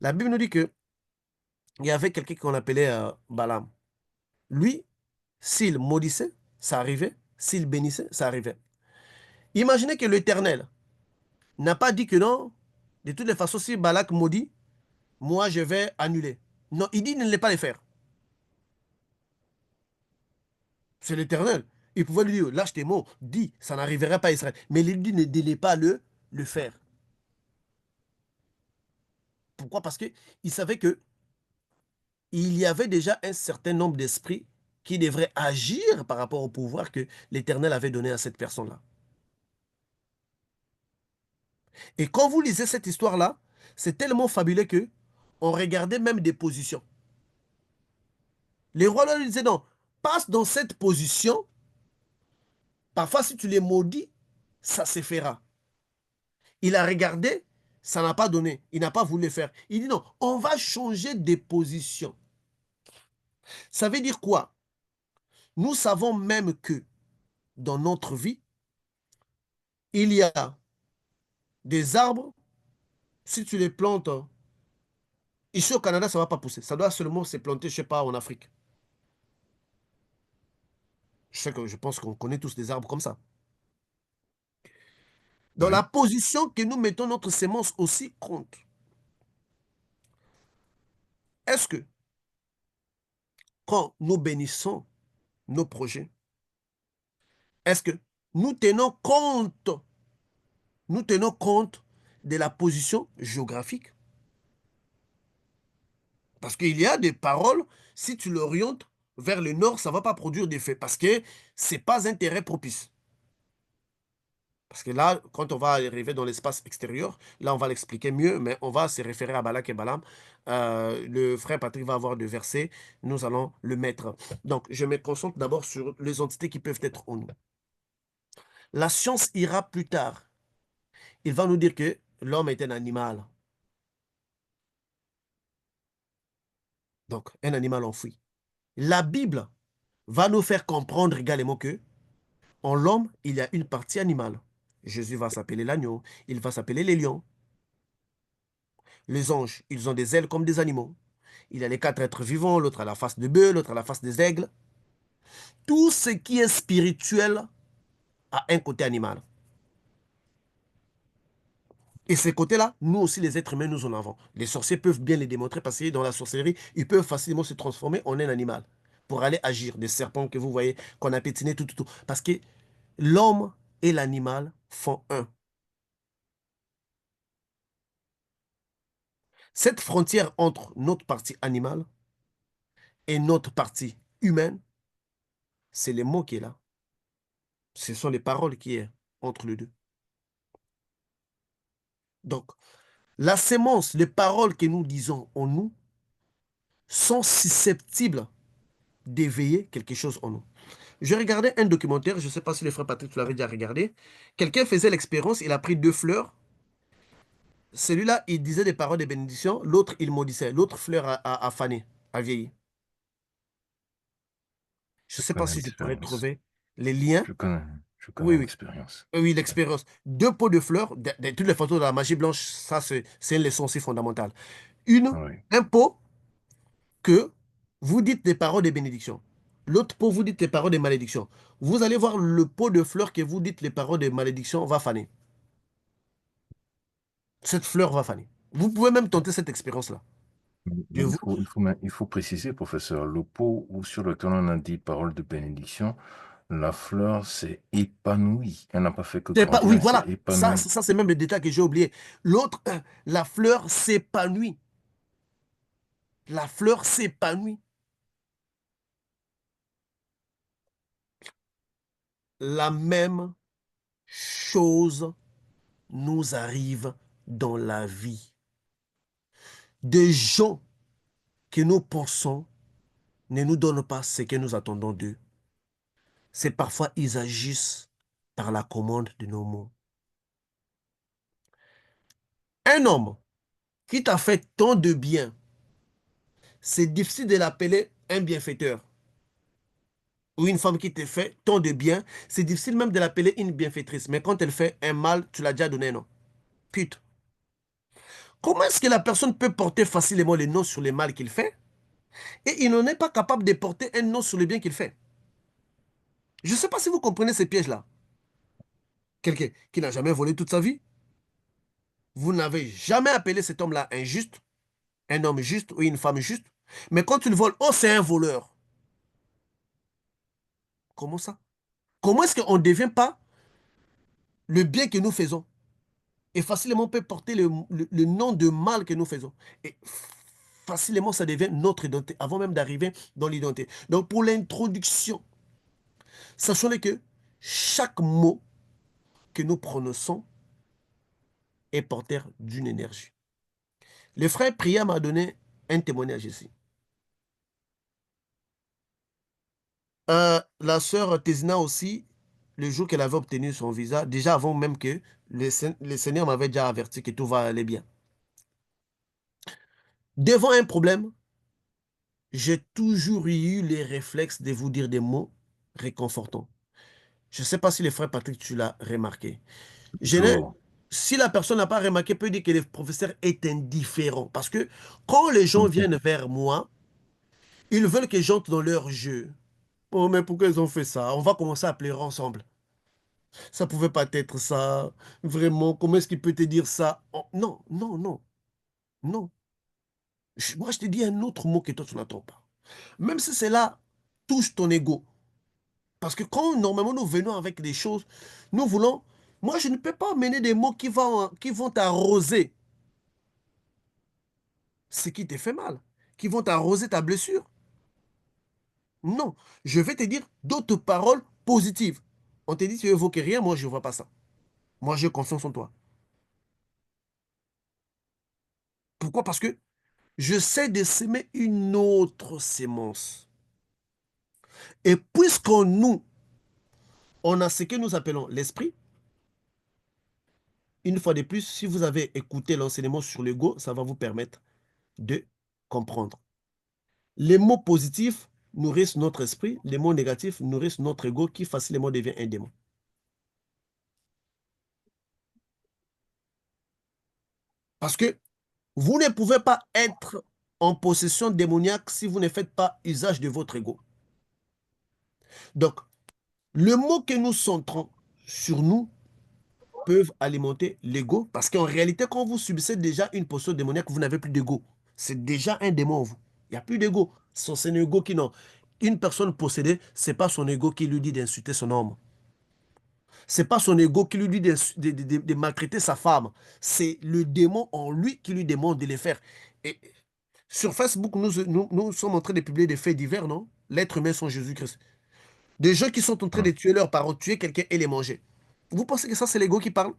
La Bible nous dit que il y avait quelqu'un qu'on appelait Balaam. Lui, s'il maudissait, ça arrivait. S'il bénissait, ça arrivait. Imaginez que l'Éternel n'a pas dit que non, de toutes les façons, si Balak maudit, moi je vais annuler. Non, il dit de ne les pas les faire. C'est l'Éternel. Il pouvait lui dire, lâche tes mots, dis, ça n'arriverait pas à Israël. Mais il dit ne délai pas le faire. Pourquoi? Parce qu'il savait que il y avait déjà un certain nombre d'esprits qui devraient agir par rapport au pouvoir que l'Éternel avait donné à cette personne-là. Et quand vous lisez cette histoire-là, c'est tellement fabuleux que on regardait même des positions. Les rois leur disaient non, passe dans cette position. Parfois, si tu les maudis, ça se fera. Il a regardé, ça n'a pas donné. Il n'a pas voulu le faire. Il dit non, on va changer de position. Ça veut dire quoi? Nous savons même que dans notre vie, il y a des arbres, si tu les plantes, ici au Canada, ça ne va pas pousser. Ça doit seulement se planter, je ne sais pas, en Afrique. Je pense qu'on connaît tous des arbres comme ça. Dans la Oui. position que nous mettons notre sémence aussi compte. Est-ce que quand nous bénissons nos projets, est-ce que nous tenons compte, nous tenons compte de la position géographique? Parce qu'il y a des paroles, si tu l'orientes vers le nord, ça ne va pas produire d'effet parce que ce n'est pas un terrain propice. Parce que là, quand on va arriver dans l'espace extérieur, là, on va l'expliquer mieux, mais on va se référer à Balak et Balaam. Le frère Patrick va avoir des versets, nous allons le mettre. Donc, je me concentre d'abord sur les entités qui peuvent être en nous. La science ira plus tard. Il va nous dire que l'homme est un animal. Donc, un animal enfoui. La Bible va nous faire comprendre également que en l'homme, il y a une partie animale. Jésus va s'appeler l'agneau, il va s'appeler les lions. Les anges, ils ont des ailes comme des animaux. Il y a les quatre êtres vivants, l'autre à la face de bœuf, l'autre à la face des aigles. Tout ce qui est spirituel a un côté animal. Et ces côtés-là, nous aussi, les êtres humains, nous en avons. Les sorciers peuvent bien les démontrer parce que dans la sorcellerie, ils peuvent facilement se transformer en un animal pour aller agir. Des serpents que vous voyez, qu'on a pétinés, tout, tout, tout. Parce que l'homme et l'animal font un. Cette frontière entre notre partie animale et notre partie humaine, c'est les mots qui est là. Ce sont les paroles qui est entre les deux. Donc, la sémence, les paroles que nous disons en nous sont susceptibles d'éveiller quelque chose en nous. Je regardais un documentaire, je ne sais pas si le frère Patrick, tu l'avais déjà regardé. Quelqu'un faisait l'expérience, il a pris deux fleurs. Celui-là, il disait des paroles de bénédiction, l'autre, il maudissait. L'autre fleur a fané, a vieilli. Je ne Je sais pas connais si je pourrais l'expérience. trouver les liens. Je connais, je Oui, connais oui. l'expérience. Oui, l'expérience. Deux pots de fleurs, de toutes les photos de la magie blanche, ça, c'est une leçon aussi fondamentale. Une, Oui. un pot que vous dites des paroles de bénédiction. L'autre pot, vous dites des paroles de malédiction. Vous allez voir le pot de fleurs que vous dites les paroles de malédiction va faner. Cette fleur va faner. Vous pouvez même tenter cette expérience-là. Je Mais vous... il faut préciser, professeur, le pot sur lequel on a dit parole de bénédiction, la fleur s'est épanouie. Elle n'a pas fait que C'est pas... grandir, Oui, elle s'est voilà. épanouie. Ça c'est même le détail que j'ai oublié. L'autre, la fleur s'épanouit. La fleur s'épanouit. La même chose nous arrive dans la vie. Des gens que nous pensons ne nous donnent pas ce que nous attendons d'eux. C'est parfois ils agissent par la commande de nos mots. Un homme qui t'a fait tant de bien, c'est difficile de l'appeler un bienfaiteur. Ou une femme qui te fait tant de bien, c'est difficile même de l'appeler une bienfaitrice. Mais quand elle fait un mal, tu l'as déjà donné un nom. Pute. Comment est-ce que la personne peut porter facilement les noms sur le mal qu'il fait et il n'en est pas capable de porter un nom sur le bien qu'il fait? Je ne sais pas si vous comprenez ces pièges-là. Quelqu'un qui n'a jamais volé toute sa vie, vous n'avez jamais appelé cet homme-là injuste, un homme juste ou une femme juste. Mais quand il vole, oh, c'est un voleur. Comment ça? Comment est-ce qu'on ne devient pas le bien que nous faisons et facilement peut porter le nom de mal que nous faisons. Et facilement, ça devient notre identité avant même d'arriver dans l'identité. Donc, pour l'introduction, sachons que chaque mot que nous prononçons est porteur d'une énergie. Le frère Priya m'a donné un témoignage ici. La sœur Tezina aussi, le jour qu'elle avait obtenu son visa, déjà avant même que le Seigneur m'avait déjà averti que tout va aller bien. Devant un problème, j'ai toujours eu les réflexes de vous dire des mots réconfortants. Je ne sais pas si le frère Patrick, tu l'as remarqué. Je Toujours. Si la personne n'a pas remarqué, peut dire que le professeur est indifférent. Parce que quand les gens viennent vers moi, ils veulent que j'entre dans leur jeu. Oh, mais pourquoi ils ont fait ça? On va commencer à pleurer ensemble. Ça pouvait pas être ça. Vraiment, comment est-ce qu'il peut te dire ça? Oh, non, non, non, non. Moi, je te dis un autre mot que toi, tu n'entends pas. Même si cela touche ton ego. Parce que quand normalement nous venons avec des choses, nous voulons... Moi, je ne peux pas mener des mots qui vont t'arroser ce qui te fait mal, qui vont t'arroser ta blessure. Non, je vais te dire d'autres paroles positives. On te dit, tu évoques rien, moi, je ne vois pas ça. Moi, j'ai confiance en toi. Pourquoi? Parce que je sais de s'aimer une autre sémence. Et puisqu'en nous, on a ce que nous appelons l'esprit, une fois de plus, si vous avez écouté l'enseignement sur l'ego, ça va vous permettre de comprendre. Les mots positifs nourrissent notre esprit, les mots négatifs nourrissent notre ego qui facilement devient un démon. Parce que vous ne pouvez pas être en possession démoniaque si vous ne faites pas usage de votre ego. Donc, le mot que nous centrons sur nous peuvent alimenter l'ego parce qu'en réalité, quand vous subissez déjà une posture démoniaque, vous n'avez plus d'ego. C'est déjà un démon en vous. Il n'y a plus d'ego. C'est un ego qui non. Une personne possédée, ce n'est pas son ego qui lui dit d'insulter son homme. C'est pas son ego qui lui dit de maltraiter sa femme. C'est le démon en lui qui lui demande de les faire. Et sur Facebook, nous sommes en train de publier des faits divers, non? L'être humain sans Jésus-Christ. Des gens qui sont en train de tuer leurs parents, tuer quelqu'un et les manger. Vous pensez que ça, c'est l'ego qui parle?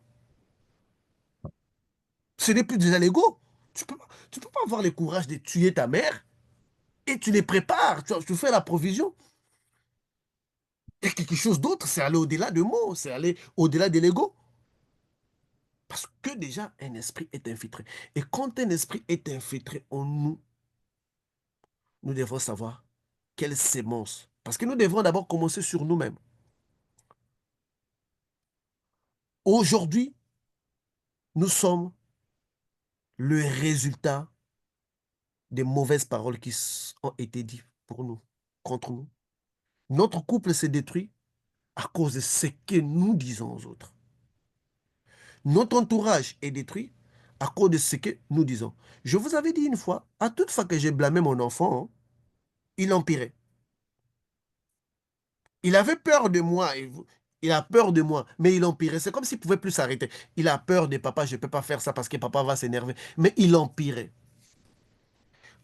Ce n'est plus déjà l'ego. Tu peux pas avoir le courage de tuer ta mère et tu les prépares, tu fais la provision. Il y a quelque chose d'autre, c'est aller au-delà de mots, c'est aller au-delà de l'ego. Parce que déjà, un esprit est infiltré. Et quand un esprit est infiltré en nous, nous devons savoir quelle sémence. Parce que nous devons d'abord commencer sur nous-mêmes. Aujourd'hui, nous sommes le résultat des mauvaises paroles qui ont été dites pour nous, contre nous. Notre couple s'est détruit à cause de ce que nous disons aux autres. Notre entourage est détruit à cause de ce que nous disons. Je vous avais dit une fois, à toute fois que j'ai blâmé mon enfant, hein, il empirait. Il avait peur de moi. Il a peur de moi, mais il empirait. C'est comme s'il ne pouvait plus s'arrêter. Il a peur de papa, je ne peux pas faire ça parce que papa va s'énerver. Mais il empirait.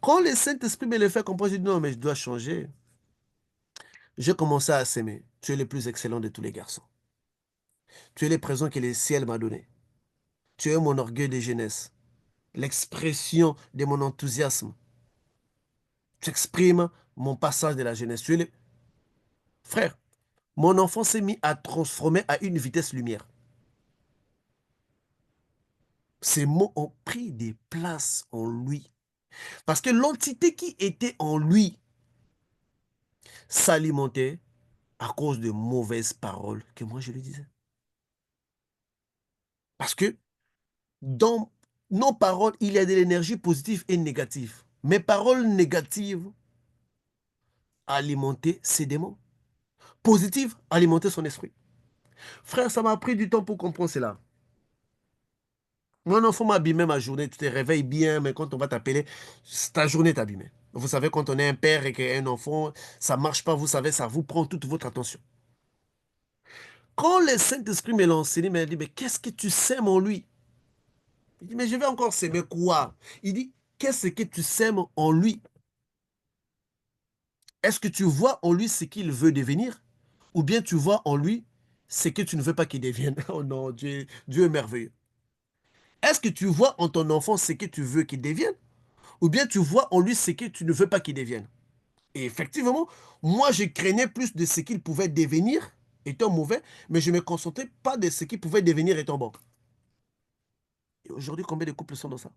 Quand le Saint-Esprit me le fait comprendre, je dis non, mais je dois changer. J'ai commencé à s'aimer. Tu es le plus excellent de tous les garçons. Tu es le présent que le ciel m'a donné. Tu es mon orgueil de jeunesse, l'expression de mon enthousiasme. Tu exprimes mon passage de la jeunesse. Frère, mon enfant s'est mis à transformer à une vitesse lumière. Ces mots ont pris des places en lui. Parce que l'entité qui était en lui s'alimentait à cause de mauvaises paroles que moi je lui disais. Parce que dans nos paroles, il y a de l'énergie positive et négative. Mes paroles négatives alimentaient ses démons. Positives alimentaient son esprit. Frère, ça m'a pris du temps pour comprendre cela. Mon enfant m'a abîmé ma journée. Tu te réveilles bien, mais quand on va t'appeler, ta journée est abîmée. Vous savez, quand on est un père et qu'un enfant, ça ne marche pas, vous savez, ça vous prend toute votre attention. Quand le Saint-Esprit me l'a enseigné, il m'a dit, mais qu'est-ce que tu sèmes en lui? Il dit, mais je vais encore s'aimer quoi? Il dit, qu'est-ce que tu sèmes en lui? Est-ce que tu vois en lui ce qu'il veut devenir? Ou bien tu vois en lui ce que tu ne veux pas qu'il devienne? Oh non, Dieu est merveilleux. Est-ce que tu vois en ton enfant ce que tu veux qu'il devienne? Ou bien tu vois en lui ce que tu ne veux pas qu'il devienne? Et effectivement, moi, je craignais plus de ce qu'il pouvait devenir étant mauvais, mais je ne me concentrais pas de ce qu'il pouvait devenir étant bon. Et aujourd'hui, combien de couples sont dans ça?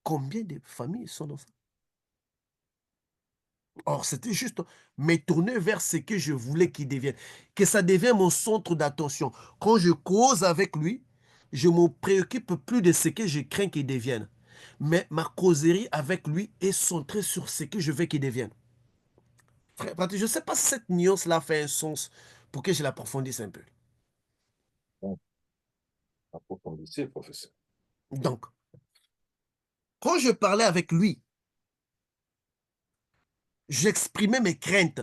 Combien de familles sont dans ça? Or, c'était juste me tourner vers ce que je voulais qu'il devienne, que ça devienne mon centre d'attention. Quand je cause avec lui, je ne me préoccupe plus de ce que je crains qu'il devienne. Mais ma causerie avec lui est centrée sur ce que je veux qu'il devienne. Frère, Patrick, je ne sais pas si cette nuance-là fait un sens pour que je l'approfondisse un peu. Bon, approfondissez, professeur. Donc, quand je parlais avec lui, j'exprimais mes craintes,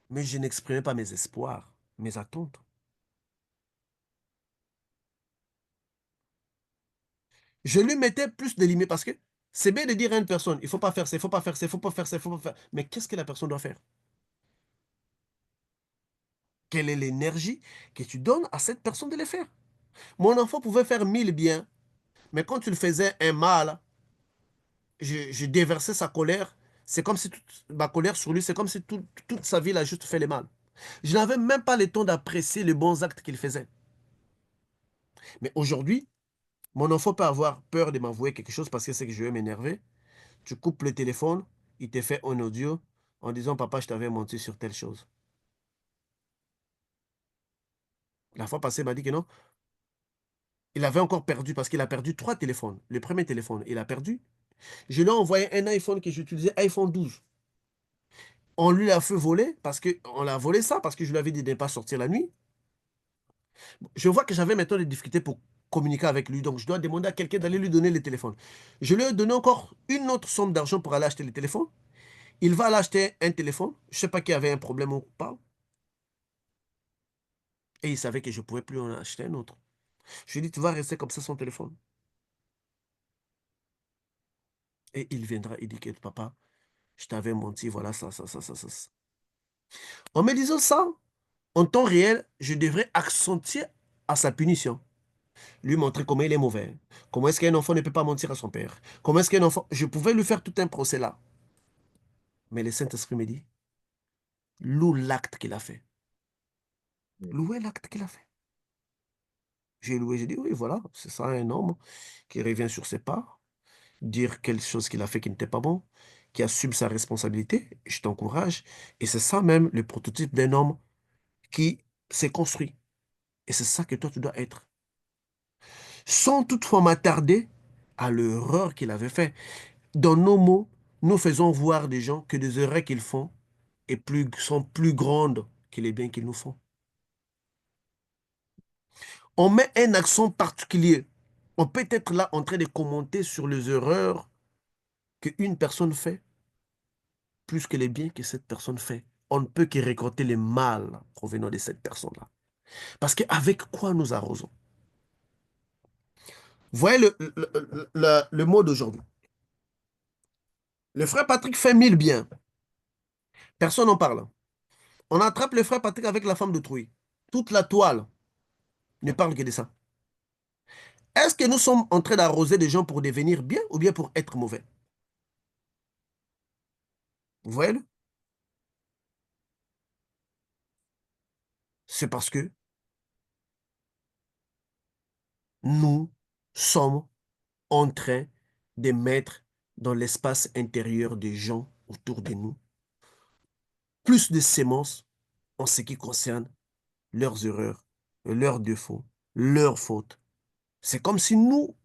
mais je n'exprimais pas mes espoirs, mes attentes. Je lui mettais plus de limites parce que c'est bien de dire à une personne, il ne faut pas faire ça, il ne faut pas faire ça, il ne faut pas faire ça, il ne faut pas faire. Mais qu'est-ce que la personne doit faire? Quelle est l'énergie que tu donnes à cette personne de le faire? Mon enfant pouvait faire 1000 biens, mais quand tu le faisais un mal, je déversais sa colère. C'est comme si toute ma colère sur lui, c'est comme si toute sa vie, il a juste fait le mal. Je n'avais même pas le temps d'apprécier les bons actes qu'il faisait. Mais aujourd'hui, mon enfant peut avoir peur de m'avouer quelque chose parce que c'est que je vais m'énerver. Tu coupes le téléphone, il te fait un audio en disant, papa, je t'avais menti sur telle chose. La fois passée, il m'a dit que non. Il avait encore perdu parce qu'il a perdu 3 téléphones. Le premier téléphone, il a perdu. Je lui ai envoyé un iPhone que j'utilisais, iPhone 12. On lui l'a fait voler parce que on l'a volé ça parce que je lui avais dit de ne pas sortir la nuit. Je vois que j'avais maintenant des difficultés pour communiquer avec lui, donc je dois demander à quelqu'un d'aller lui donner le téléphone. Je lui ai donné encore une autre somme d'argent pour aller acheter le téléphone. Il va aller acheter un téléphone. Je ne sais pas qui avait un problème ou pas. Et il savait que je ne pouvais plus en acheter un autre. Je lui ai dit, tu vas rester comme ça sans téléphone. Et il viendra, il dit que papa, je t'avais menti, voilà ça, ça, ça, ça, ça. En me disant ça, en temps réel, je devrais accentuer à sa punition. Lui montrer comment il est mauvais. Comment est-ce qu'un enfant ne peut pas mentir à son père? Comment est-ce qu'un enfant... Je pouvais lui faire tout un procès là. Mais le Saint-Esprit me dit, loue l'acte qu'il a fait. Louez l'acte qu'il a fait. J'ai loué, j'ai dit, oui, voilà, c'est ça un homme qui revient sur ses pas, dire quelque chose qu'il a fait qui n'était pas bon, qui assume sa responsabilité. Je t'encourage. Et c'est ça même le prototype d'un homme qui s'est construit. Et c'est ça que toi, tu dois être. Sans toutefois m'attarder à l'erreur qu'il avait fait. Dans nos mots, nous faisons voir des gens que des erreurs qu'ils font sont plus grandes que les biens qu'ils nous font. On met un accent particulier. On peut être là en train de commenter sur les erreurs qu'une personne fait, plus que les biens que cette personne fait. On ne peut que récolter le mal provenant de cette personne-là. Parce qu'avec quoi nous arrosons? Vous voyez le mot d'aujourd'hui. Le frère Patrick fait 1000 biens. Personne n'en parle. On attrape le frère Patrick avec la femme d'autrui. Toute la toile ne parle que de ça. Est-ce que nous sommes en train d'arroser des gens pour devenir bien ou bien pour être mauvais? Vous voyez? C'est parce que nous sommes en train de mettre dans l'espace intérieur des gens autour de nous plus de sémences en ce qui concerne leurs erreurs, leurs défauts, leurs fautes. C'est comme si nous,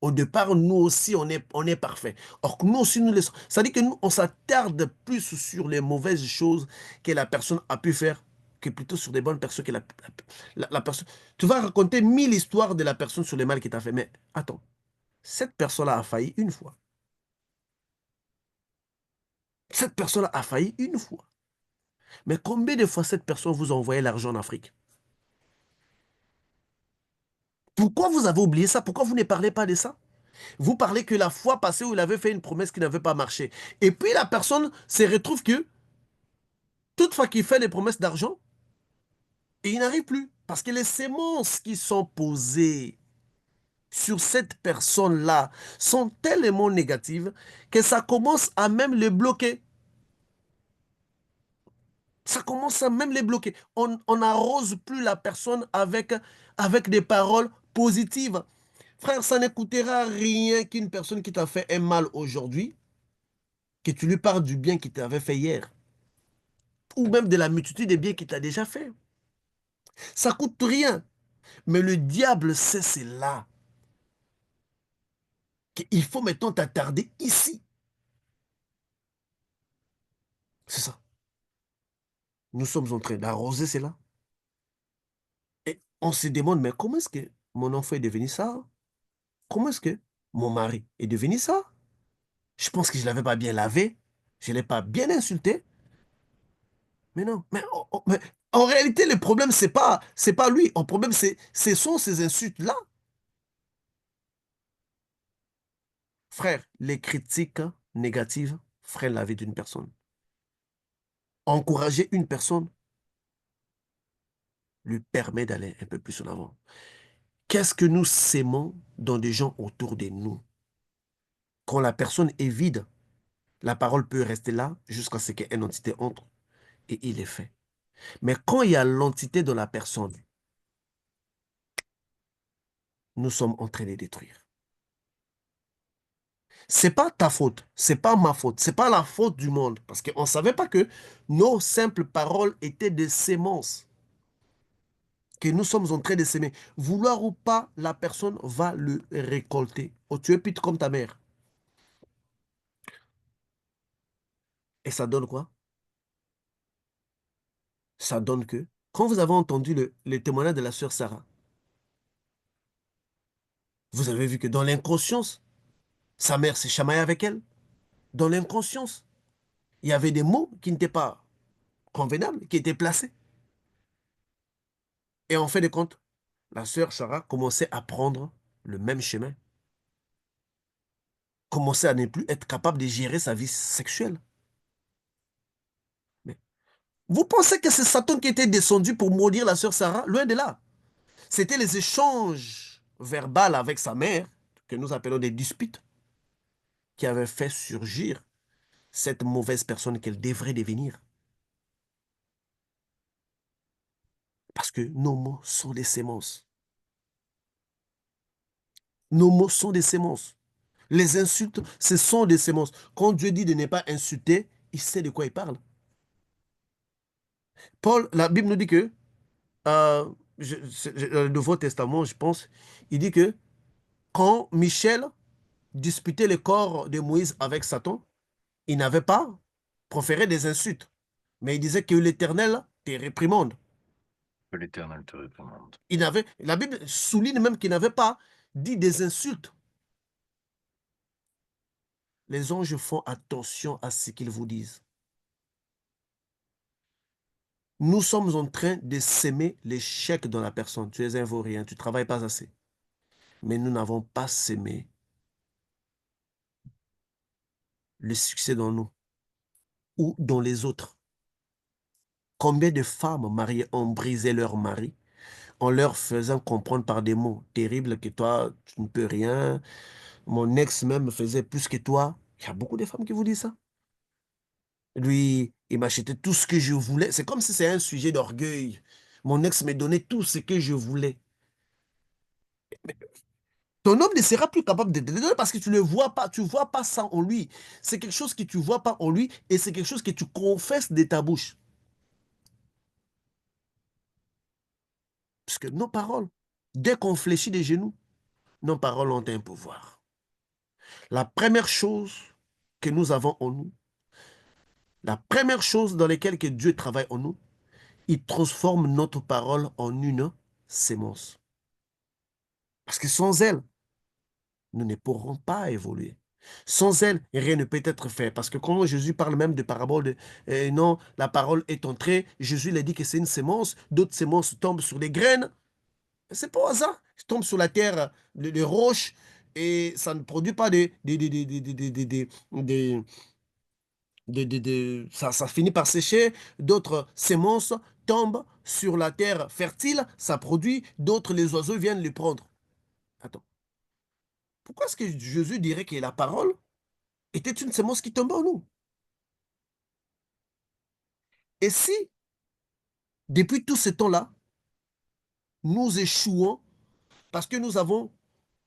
au départ, nous aussi, on est parfait. Or que nous aussi, nous laissons. Ça dit que nous, on s'attarde plus sur les mauvaises choses que la personne a pu faire que plutôt sur des bonnes personnes que la personne. Tu vas raconter 1000 histoires de la personne sur les mal qu'il t'a fait. Mais attends, cette personne-là a failli une fois. Cette personne-là a failli une fois. Mais combien de fois cette personne vous a envoyé l'argent en Afrique? Pourquoi vous avez oublié ça? Pourquoi vous ne parlez pas de ça? Vous parlez que la fois passée où il avait fait une promesse qui n'avait pas marché. Et puis la personne se retrouve que, toutefois qu'il fait des promesses d'argent, et il n'arrive plus. Parce que les sémences qui sont posées sur cette personne-là sont tellement négatives que ça commence à même les bloquer. Ça commence à même les bloquer. On n'arrose plus la personne avec des paroles positives. Frère, ça n'écoutera rien qu'une personne qui t'a fait un mal aujourd'hui, que tu lui parles du bien qu'il t'avait fait hier, ou même de la multitude des biens qu'il t'a déjà fait. Ça coûte rien. Mais le diable sait cela. Qu'il faut maintenant t'attarder ici. C'est ça. Nous sommes en train d'arroser cela. Et on se demande, mais comment est-ce que mon enfant est devenu ça? Comment est-ce que mon mari est devenu ça? Je pense que je ne l'avais pas bien lavé. Je ne l'ai pas bien insulté. Mais non. Mais en réalité, le problème, c'est pas lui. Le problème, ce sont ces insultes-là. Frère, les critiques négatives freinent la vie d'une personne. Encourager une personne lui permet d'aller un peu plus en avant. Qu'est-ce que nous sémons dans des gens autour de nous? Quand la personne est vide, la parole peut rester là jusqu'à ce qu'une entité entre et il est fait. Mais quand il y a l'entité dans la personne, nous sommes en train de détruire. C'est pas ta faute, c'est pas ma faute, c'est pas la faute du monde parce qu'on ne savait pas que nos simples paroles étaient des sémences que nous sommes en train de s'aimer. Vouloir ou pas, la personne va le récolter. Oh, tu es pute comme ta mère. Et ça donne quoi? Ça donne que, quand vous avez entendu le témoignage de la sœur Sarah, vous avez vu que dans l'inconscience, sa mère s'est chamaillée avec elle. Dans l'inconscience, il y avait des mots qui n'étaient pas convenables, qui étaient placés. Et en fin de compte, la sœur Sarah commençait à prendre le même chemin. Commençait à ne plus être capable de gérer sa vie sexuelle. Mais vous pensez que c'est Satan qui était descendu pour maudire la sœur Sarah? Loin de là. C'était les échanges verbaux avec sa mère, que nous appelons des disputes, qui avaient fait surgir cette mauvaise personne qu'elle devrait devenir. Parce que nos mots sont des sémences. Nos mots sont des sémences. Les insultes, ce sont des sémences. Quand Dieu dit de ne pas insulter, il sait de quoi il parle. Paul, la Bible nous dit que, dans le Nouveau Testament, je pense, il dit que quand Michel disputait le corps de Moïse avec Satan, il n'avait pas proféré des insultes, mais il disait que l'Éternel te réprimande. Que l'Éternel te réprimande. La Bible souligne même qu'il n'avait pas dit des insultes. Les anges font attention à ce qu'ils vous disent. Nous sommes en train de s'aimer l'échec dans la personne. Tu es un vaurien, tu ne travailles pas assez. Mais nous n'avons pas s'aimé le succès dans nous ou dans les autres. Combien de femmes mariées ont brisé leur mari en leur faisant comprendre par des mots terribles que toi, tu ne peux rien. Mon ex même faisait plus que toi. Il y a beaucoup de femmes qui vous disent ça. Lui, il m'achetait tout ce que je voulais. C'est comme si c'est un sujet d'orgueil. Mon ex me donnait tout ce que je voulais. Ton homme ne sera plus capable de te donner parce que tu ne vois pas, tu vois pas ça en lui. C'est quelque chose que tu vois pas en lui et c'est quelque chose que tu confesses de ta bouche. Parce que nos paroles, dès qu'on fléchit les genoux, nos paroles ont un pouvoir. La première chose que nous avons en nous, la première chose dans laquelle que Dieu travaille en nous, il transforme notre parole en une sémence. Parce que sans elle, nous ne pourrons pas évoluer. Sans elle, rien ne peut être fait. Parce que quand Jésus parle même de parabole de non, la parole est entrée, Jésus l'a dit que c'est une sémence, d'autres sémences tombent sur les graines. C'est pas au hasard. Ça tombe sur la terre, les roches, et ça ne produit pas ça finit par sécher. D'autres semences tombent sur la terre fertile, ça produit. D'autres, les oiseaux viennent les prendre. Attends. Pourquoi est-ce que Jésus dirait que la parole était une sémence qui tombe en nous? Et si, depuis tout ce temps-là, nous échouons parce que nous avons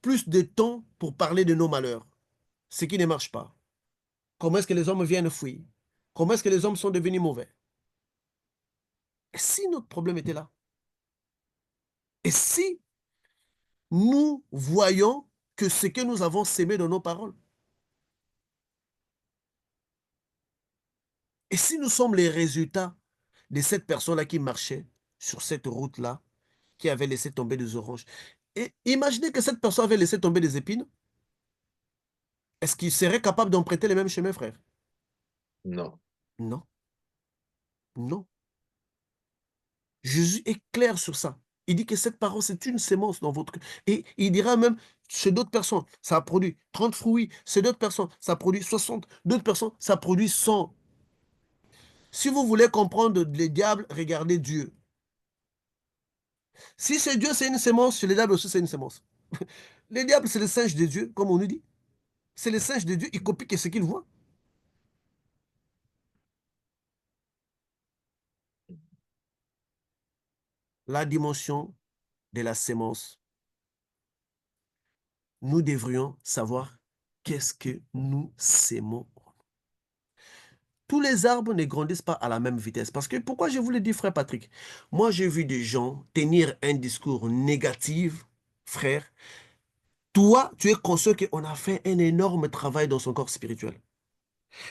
plus de temps pour parler de nos malheurs, ce qui ne marche pas, comment est-ce que les hommes viennent fuir? Comment est-ce que les hommes sont devenus mauvais? Et si notre problème était là? Et si nous voyons que ce que nous avons sémé dans nos paroles? Et si nous sommes les résultats de cette personne-là qui marchait sur cette route-là, qui avait laissé tomber des oranges? Et imaginez que cette personne avait laissé tomber des épines. Est-ce qu'il serait capable d'emprunter les mêmes chemins, frère? Non. Non, non. Jésus est clair sur ça. Il dit que cette parole, c'est une sémence dans votre cœur. Et il dira même, chez d'autres personnes, ça a produit 30 fruits. Chez d'autres personnes, ça produit 60. D'autres personnes, ça produit 100. Si vous voulez comprendre les diables, regardez Dieu. Si c'est Dieu, c'est une sémence, chez les diables aussi, c'est une sémence. Les diables, c'est le singe de Dieu, comme on nous dit. C'est le singe de Dieu, il copie ce qu'il voit. La dimension de la sémence, nous devrions savoir qu'est-ce que nous sémons. Tous les arbres ne grandissent pas à la même vitesse. Parce que, pourquoi je vous le dis, frère Patrick? Moi, j'ai vu des gens tenir un discours négatif, frère. Toi, tu es conscient qu'on a fait un énorme travail dans son corps spirituel.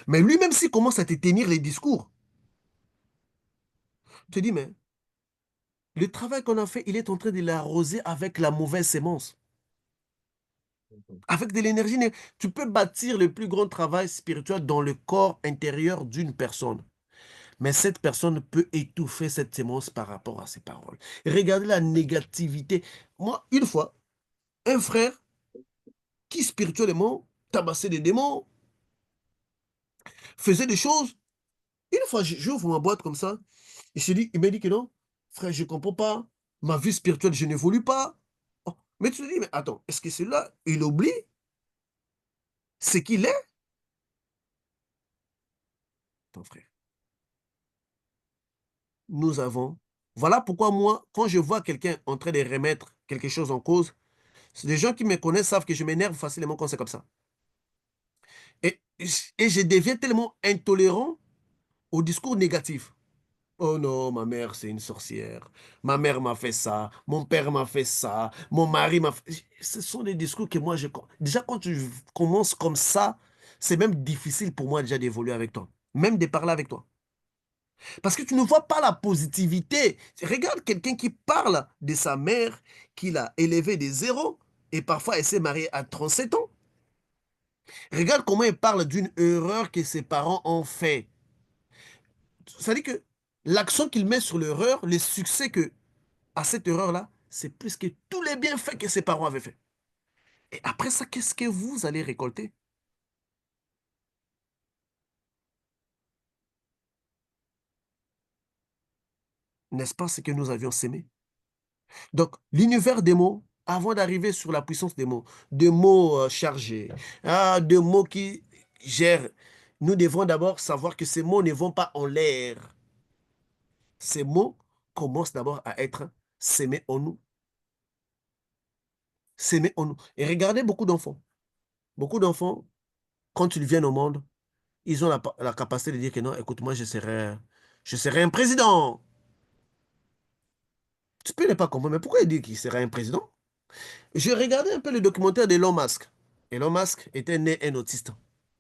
Mais lui-même, s'il commence à te tenir les discours, tu te dis, mais le travail qu'on a fait, il est en train de l'arroser avec la mauvaise sémence. Avec de l'énergie. Tu peux bâtir le plus grand travail spirituel dans le corps intérieur d'une personne. Mais cette personne peut étouffer cette sémence par rapport à ses paroles. Regardez la négativité. Moi, une fois, un frère qui spirituellement tabassait des démons, faisait des choses. Une fois, j'ouvre ma boîte comme ça. Il m'a dit que non, frère, je ne comprends pas. Ma vie spirituelle, je n'évolue pas. Oh, mais tu te dis, mais attends, est-ce que celui-là, il oublie ce qu'il est, ton frère? Nous avons. Voilà pourquoi moi, quand je vois quelqu'un en train de remettre quelque chose en cause, les gens qui me connaissent savent que je m'énerve facilement quand c'est comme ça. Et, et je deviens tellement intolérant au discours négatif. Oh non, ma mère, c'est une sorcière. Ma mère m'a fait ça. Mon père m'a fait ça. Mon mari m'a fait... Ce sont des discours que moi, déjà, quand tu commences comme ça, c'est même difficile pour moi déjà d'évoluer avec toi. Même de parler avec toi. Parce que tu ne vois pas la positivité. Regarde quelqu'un qui parle de sa mère qu'il a élevée des zéros et parfois elle s'est mariée à 37 ans. Regarde comment il parle d'une erreur que ses parents ont fait. Ça dit que l'accent qu'il met sur l'erreur, le succès que à cette erreur-là, c'est plus que tous les bienfaits que ses parents avaient fait. Et après ça, qu'est-ce que vous allez récolter? N'est-ce pas ce que nous avions sémé? Donc, l'univers des mots, avant d'arriver sur la puissance des mots chargés, des mots qui gèrent, nous devons d'abord savoir que ces mots ne vont pas en l'air. Ces mots commencent d'abord à être sémés en nous. S'aimer en nous. Et regardez beaucoup d'enfants. Beaucoup d'enfants, quand ils viennent au monde, ils ont la capacité de dire que non, écoute, moi, je serai un président. Tu peux ne pas comprendre, mais pourquoi il dit qu'il sera un président? Je regardais un peu le documentaire d'Elon Musk. Elon Musk était né un autiste.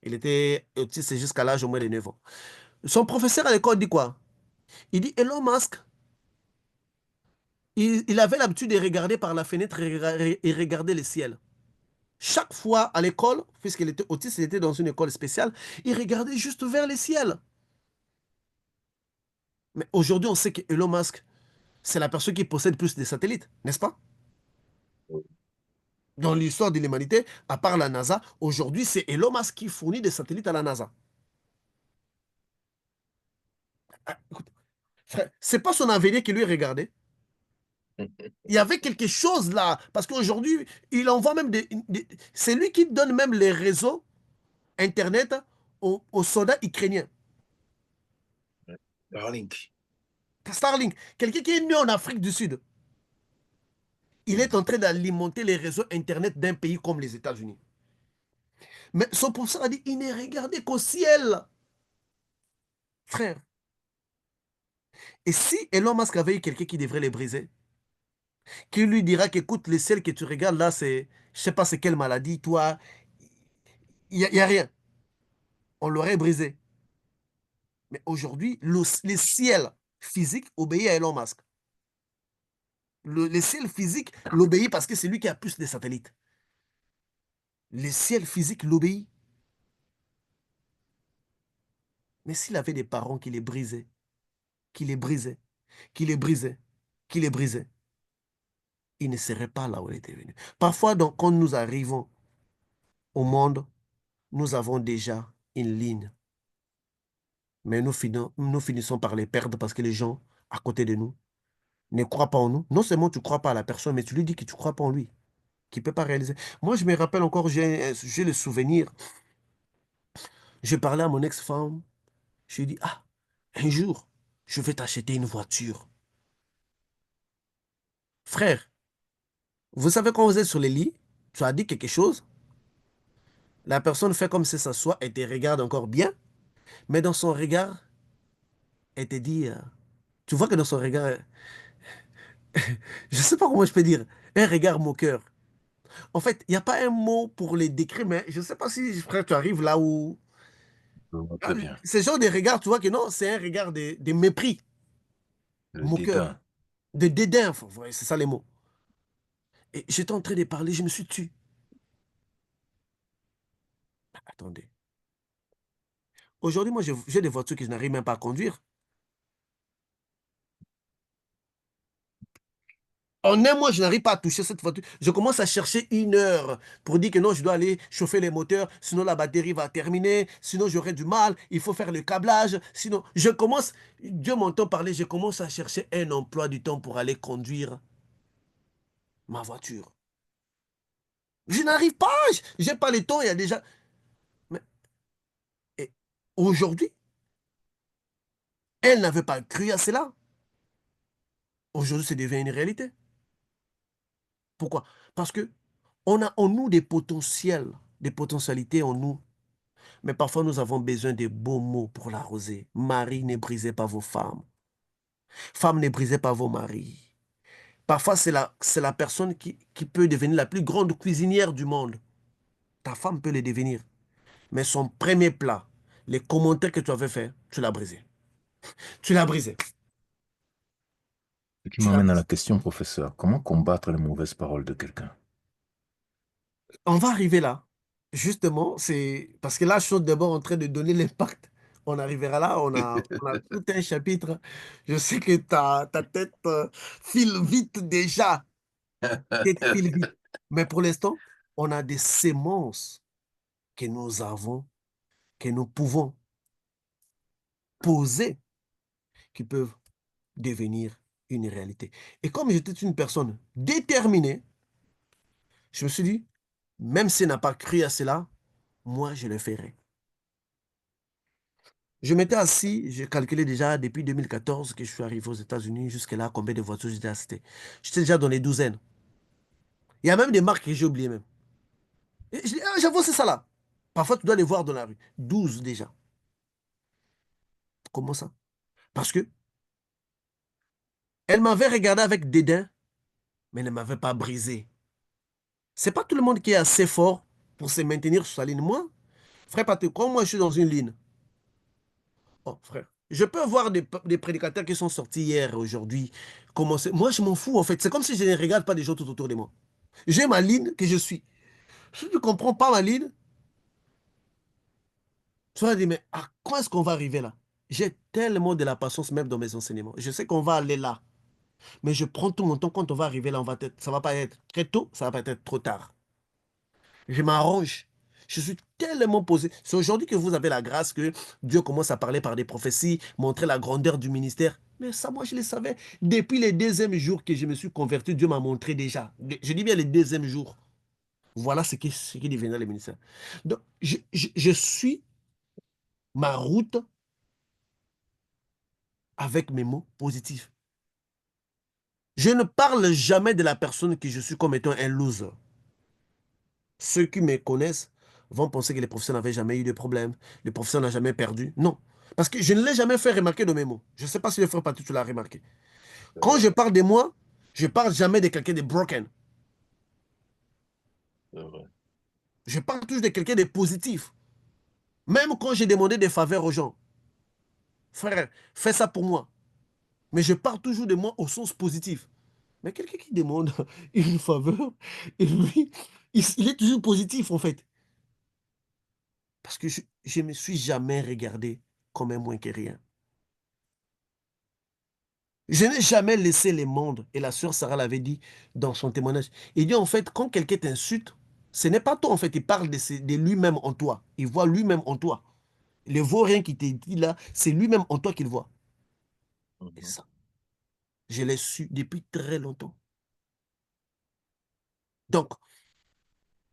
Il était autiste jusqu'à l'âge au moins de 9 ans. Son professeur à l'école dit quoi? Il dit Elon Musk, il avait l'habitude de regarder par la fenêtre et regarder le ciel. Chaque fois à l'école, puisqu'il était autiste, il était dans une école spéciale, il regardait juste vers le ciel. Mais aujourd'hui, on sait que Elon Musk, c'est la personne qui possède plus de satellites, n'est-ce pas? Dans l'histoire de l'humanité, à part la NASA, aujourd'hui, c'est Elon Musk qui fournit des satellites à la NASA. Ah, écoute, frère, c'est pas son avenir qui lui regardait. Il y avait quelque chose là, parce qu'aujourd'hui, il envoie même c'est lui qui donne même les réseaux Internet aux soldats ukrainiens. Starlink. Starlink, quelqu'un qui est né en Afrique du Sud, il est en train d'alimenter les réseaux Internet d'un pays comme les États-Unis. Mais son professeur a dit, il n'est regardé qu'au ciel, frère. Et si Elon Musk avait eu quelqu'un qui devrait les briser, qui lui dira qu'écoute, le ciel que tu regardes là, c'est, je sais pas c'est quelle maladie, toi, il y a rien. On l'aurait brisé. Mais aujourd'hui, le ciel physique obéit à Elon Musk. Le ciel physique l'obéit parce que c'est lui qui a plus de satellites. Le ciel physique l'obéit. Mais s'il avait des parents qui les brisaient, qui les brisaient, qui les brisaient, qui les brisaient, il ne serait pas là où il était venu. Parfois, donc, quand nous arrivons au monde, nous avons déjà une ligne. Mais nous finissons par les perdre parce que les gens à côté de nous ne croient pas en nous. Non seulement tu ne crois pas à la personne, mais tu lui dis que tu ne crois pas en lui, qu'il ne peut pas réaliser. Moi, je me rappelle encore, j'ai le souvenir, je parlais à mon ex-femme, je lui ai dit, ah, un jour, je vais t'acheter une voiture. Frère, vous savez quand vous êtes sur les lits, tu as dit quelque chose, la personne fait comme si ça soit et te regarde encore bien, mais dans son regard, elle te dit, tu vois que dans son regard, je ne sais pas comment je peux dire, un regard moqueur. En fait, il n'y a pas un mot pour les décrire, mais je ne sais pas si, frère, tu arrives là où... Je vois Ah, très bien. ce genre de regard, tu vois que non, c'est un regard de mépris, Le moqueur, dédain. de dédain, enfin, ouais, c'est ça les mots. Et j'étais en train de parler, je me suis tué. Attendez. Aujourd'hui, moi, j'ai des voitures que je n'arrive même pas à conduire. En un mois, je n'arrive pas à toucher cette voiture. Je commence à chercher une heure pour dire que non, je dois aller chauffer les moteurs, sinon la batterie va terminer, sinon j'aurai du mal, il faut faire le câblage, sinon je commence, Dieu m'entend parler, je commence à chercher un emploi du temps pour aller conduire ma voiture. Je n'arrive pas, j'ai pas le temps, il y a déjà... Mais et aujourd'hui, elle n'avait pas cru à cela. Aujourd'hui, c'est devenu une réalité. Pourquoi? Parce que on a en nous des potentiels, des potentialités en nous. Mais parfois, nous avons besoin de beaux mots pour l'arroser. Marie, ne brisez pas vos femmes. Femmes, ne brisez pas vos maris. Parfois, c'est la personne qui peut devenir la plus grande cuisinière du monde. Ta femme peut le devenir. Mais son premier plat, les commentaires que tu avais fait, tu l'as brisé. Tu l'as brisé. Ce qui Tu l'as m'amène à la brisé. question, professeur, comment combattre les mauvaises paroles de quelqu'un? On va arriver là. Justement, c'est parce que là, je suis d'abord en train de donner l'impact. On arrivera là, on a tout un chapitre. Je sais que ta tête file vite déjà. Tête file vite. Mais pour l'instant, on a des sémences que nous avons, que nous pouvons poser, qui peuvent devenir une réalité. Et comme j'étais une personne déterminée, je me suis dit, même si elle n'a pas cru à cela, moi, je le ferai. Je m'étais assis, j'ai calculé déjà depuis 2014 que je suis arrivé aux États-Unis, jusque-là, combien de voitures j'étais acheté. J'étais déjà dans les douzaines. Il y a même des marques que j'ai oubliées même. Et je dis, ah, j'avoue, c'est ça là. Parfois, tu dois les voir dans la rue. 12 déjà. Comment ça? Parce que Elle m'avait regardé avec dédain, mais ne m'avait pas brisé. C'est pas tout le monde qui est assez fort pour se maintenir sur sa ligne. Moi, frère Patrick, quand moi je suis dans une ligne, oh frère, je peux voir des prédicateurs qui sont sortis hier, aujourd'hui, commencer. Moi, je m'en fous en fait. C'est comme si je ne regarde pas les gens tout autour de moi. J'ai ma ligne que je suis. Si tu ne comprends pas ma ligne, tu vas dire, mais à quoi est-ce qu'on va arriver là? J'ai tellement de la patience même dans mes enseignements. Je sais qu'on va aller là, mais je prends tout mon temps. Quand on va arriver là, ça va pas être très tôt, ça va pas être trop tard. Je m'arrange. Je suis tellement posé. C'est aujourd'hui que vous avez la grâce que Dieu commence à parler par des prophéties, montrer la grandeur du ministère. Mais ça, moi, je le savais. Depuis les deuxièmes jours que je me suis converti, Dieu m'a montré déjà. Je dis bien les deuxièmes jours. Voilà ce qui deviendra le ministère. Donc, je suis ma route avec mes mots positifs. Je ne parle jamais de la personne que je suis comme étant un loser. Ceux qui me connaissent vont penser que les professeurs n'avaient jamais eu de problème, le professeur n'a jamais perdu. Non. Parce que je ne l'ai jamais fait remarquer de mes mots. Je ne sais pas si le frère Patrick, tu l'as remarqué. C'est Quand vrai, je parle de moi, je parle jamais de quelqu'un de broken. c'est vrai. Je parle toujours de quelqu'un de positif. Même quand j'ai demandé des faveurs aux gens. Frère, fais ça pour moi. Mais je parle toujours de moi au sens positif. Mais quelqu'un qui demande une faveur, et lui, il est toujours positif en fait. Parce que je ne me suis jamais regardé comme un moins que rien. Je n'ai jamais laissé les mondes. Et la sœur Sarah l'avait dit dans son témoignage. Il dit en fait, quand quelqu'un t'insulte, ce n'est pas toi en fait, il parle de lui-même en toi. Il voit lui-même en toi. Le vaurien qui te dit là, c'est lui-même en toi qu'il voit. Et Mhm. ça, je l'ai su depuis très longtemps. Donc,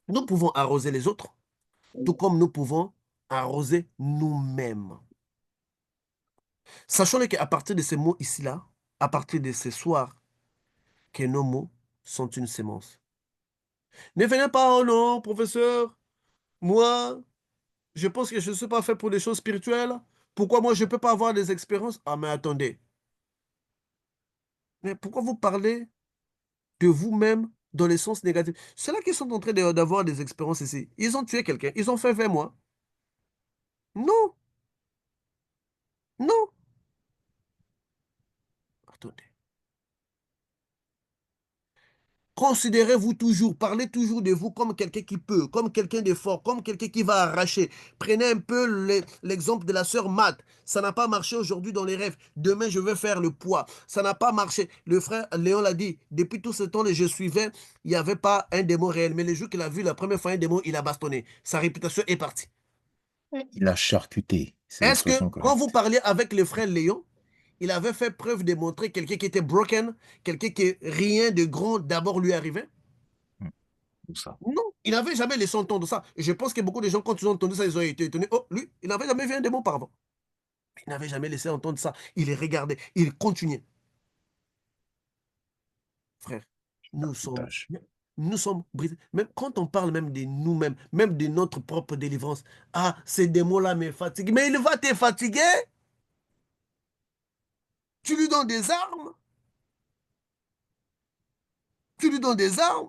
nous pouvons arroser les autres, tout comme nous pouvons arroser nous-mêmes. Sachons qu'à partir de ces mots ici-là, à partir de ce soir, que nos mots sont une sémence. Ne venez pas, oh non, professeur, moi, je pense que je ne suis pas fait pour les choses spirituelles. Pourquoi moi, je ne peux pas avoir des expériences? Ah, mais attendez. Mais pourquoi vous parlez de vous-même dans le sens négatif? Ceux-là qui sont en train d'avoir des expériences ici, ils ont tué quelqu'un, ils ont fait 20 mois. Non, non. Attendez. Considérez-vous toujours, parlez toujours de vous comme quelqu'un qui peut, comme quelqu'un de fort, comme quelqu'un qui va arracher. Prenez un peu l'exemple de la sœur Matt. Ça n'a pas marché aujourd'hui dans les rêves. Demain, je vais faire le poids. Ça n'a pas marché. Le frère Léon l'a dit. Depuis tout ce temps que je suivais, il n'y avait pas un démon réel. Mais le jour qu'il a vu la première fois un démon, il a bastonné. Sa réputation est partie. Il a charcuté, c'est Est-ce que l'expression quand vous correcte. parliez avec le frère Léon, il avait fait preuve de montrer quelqu'un qui était broken, quelqu'un qui rien de grand d'abord lui arrivait? Mm. Tout ça. Non, il n'avait jamais laissé entendre ça. Et je pense que beaucoup de gens, quand ils ont entendu ça, ils ont été étonnés. Oh, lui, il n'avait jamais vu un démon auparavant. Il n'avait jamais laissé entendre ça. Il les regardait, il continuait. Frère, nous sommes, Charcutage. nous sommes brisés. Même quand on parle même de nous-mêmes, même de notre propre délivrance, ah, ces démons-là me fatiguent. Mais il va te fatiguer. Tu lui donnes des armes. Tu lui donnes des armes.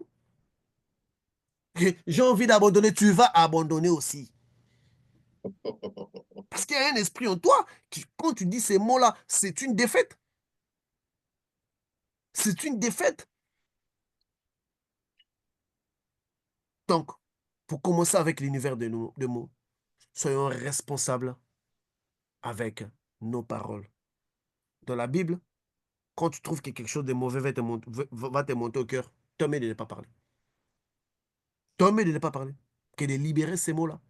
Et j'ai envie d'abandonner. Tu vas abandonner aussi. Parce qu'il y a un esprit en toi qui, quand tu dis ces mots-là, c'est une défaite. C'est une défaite. Donc, pour commencer avec l'univers de mots, soyons responsables avec nos paroles. Dans la Bible, quand tu trouves que quelque chose de mauvais va te monter au cœur, t'omet de ne pas parler. T'omet de ne pas parler. Que de libérer ces mots-là.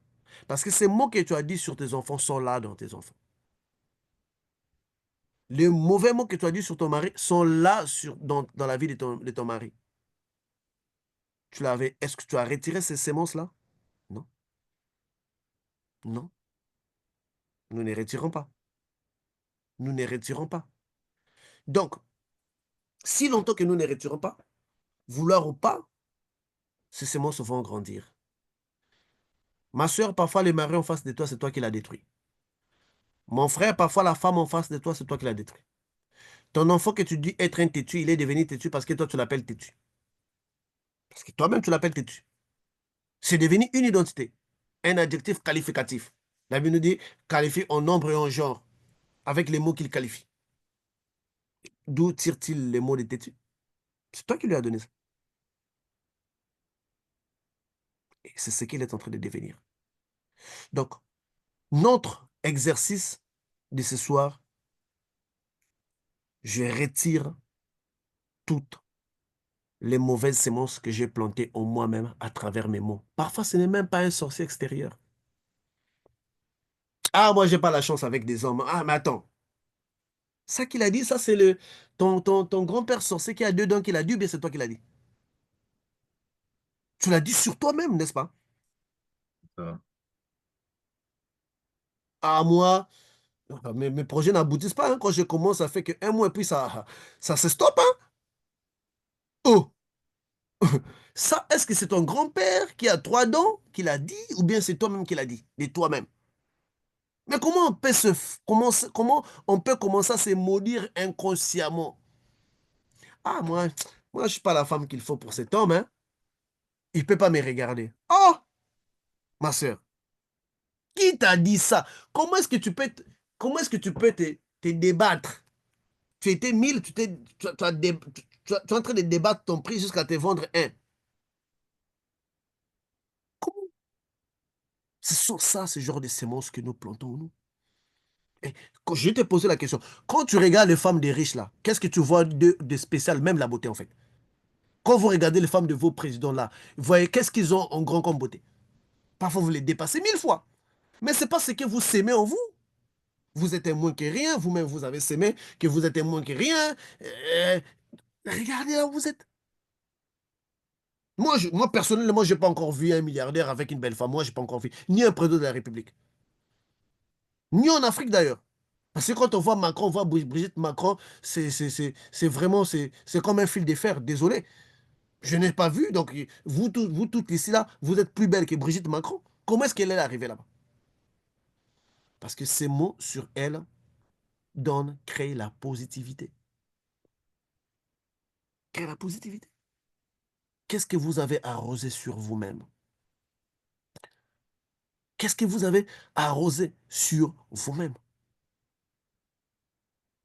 Parce que ces mots que tu as dit sur tes enfants sont là dans tes enfants. Les mauvais mots que tu as dit sur ton mari sont là dans la vie de ton mari. Est-ce que tu as retiré ces sémences-là? Non, non, nous ne retirons pas. Nous ne retirons pas. Donc, si longtemps que nous ne retirons pas, vouloir ou pas, ces semences vont grandir. Ma soeur, parfois le mari en face de toi, c'est toi qui l'as détruit. Mon frère, parfois la femme en face de toi, c'est toi qui l'as détruit. Ton enfant que tu dis être un têtu, il est devenu têtu parce que toi, tu l'appelles têtu. Parce que toi-même, tu l'appelles têtu. C'est devenu une identité, un adjectif qualificatif. La Bible nous dit qualifie en nombre et en genre, avec les mots qu'il qualifie. D'où tire-t-il les mots de têtu? C'est toi qui lui as donné ça. Et c'est ce qu'il est en train de devenir. Donc, notre exercice de ce soir, je retire toutes les mauvaises semences que j'ai plantées en moi-même à travers mes mots. Parfois, ce n'est même pas un sorcier extérieur. Ah, moi, j'ai pas la chance avec des hommes. Ah, mais attends. Ça qu'il a dit, ça, c'est ton grand-père sorcier qui a deux dents qu'il a dit, ou bien c'est toi qui l'as dit? Tu l'as dit sur toi-même, n'est-ce pas? Ça. Ah, moi, mes projets n'aboutissent pas, hein. Quand je commence, ça fait qu'un mois et puis ça se stoppe, hein. Oh! Ça, est-ce que c'est ton grand-père qui a trois dents qui l'a dit, ou bien c'est toi-même qui l'a dit, de toi-même? Mais comment on peut commencer à se maudire inconsciemment? Ah, moi, je suis pas la femme qu'il faut pour cet homme, hein. Il peut pas me regarder. Oh, ma soeur, qui t'a dit ça? Comment est-ce que tu peux comment est-ce que tu peux te débattre? Tu étais 1000, tu es en train de débattre ton prix jusqu'à te vendre un. Comment? C'est sur ça, ce genre de semences que nous plantons, nous. Et quand je te posé la question, quand tu regardes les femmes des riches là, qu'est-ce que tu vois de spécial, même la beauté en fait? Quand vous regardez les femmes de vos présidents là, vous voyez qu'est-ce qu'ils ont en grand comme beauté? Parfois vous les dépassez 1000 fois. Mais c'est pas ce que vous s'aimez en vous. Vous êtes un moins que rien, vous-même vous avez s'aimé que vous êtes un moins que rien. Euh, regardez là où vous êtes. Moi personnellement, je n'ai pas encore vu un milliardaire avec une belle femme. Moi, je n'ai pas encore vu. Ni un président de la République. Ni en Afrique d'ailleurs. Parce que quand on voit Macron, on voit Brigitte Macron, c'est vraiment, c'est comme un fil de fer. Désolé. Je n'ai pas vu. Donc, vous toutes ici là, vous êtes plus belle que Brigitte Macron. Comment est-ce qu'elle est arrivée là-bas? Parce que ces mots sur elle donnent, créent la positivité. Créent la positivité. Qu'est-ce que vous avez arrosé sur vous-même? Qu'est-ce que vous avez arrosé sur vous-même?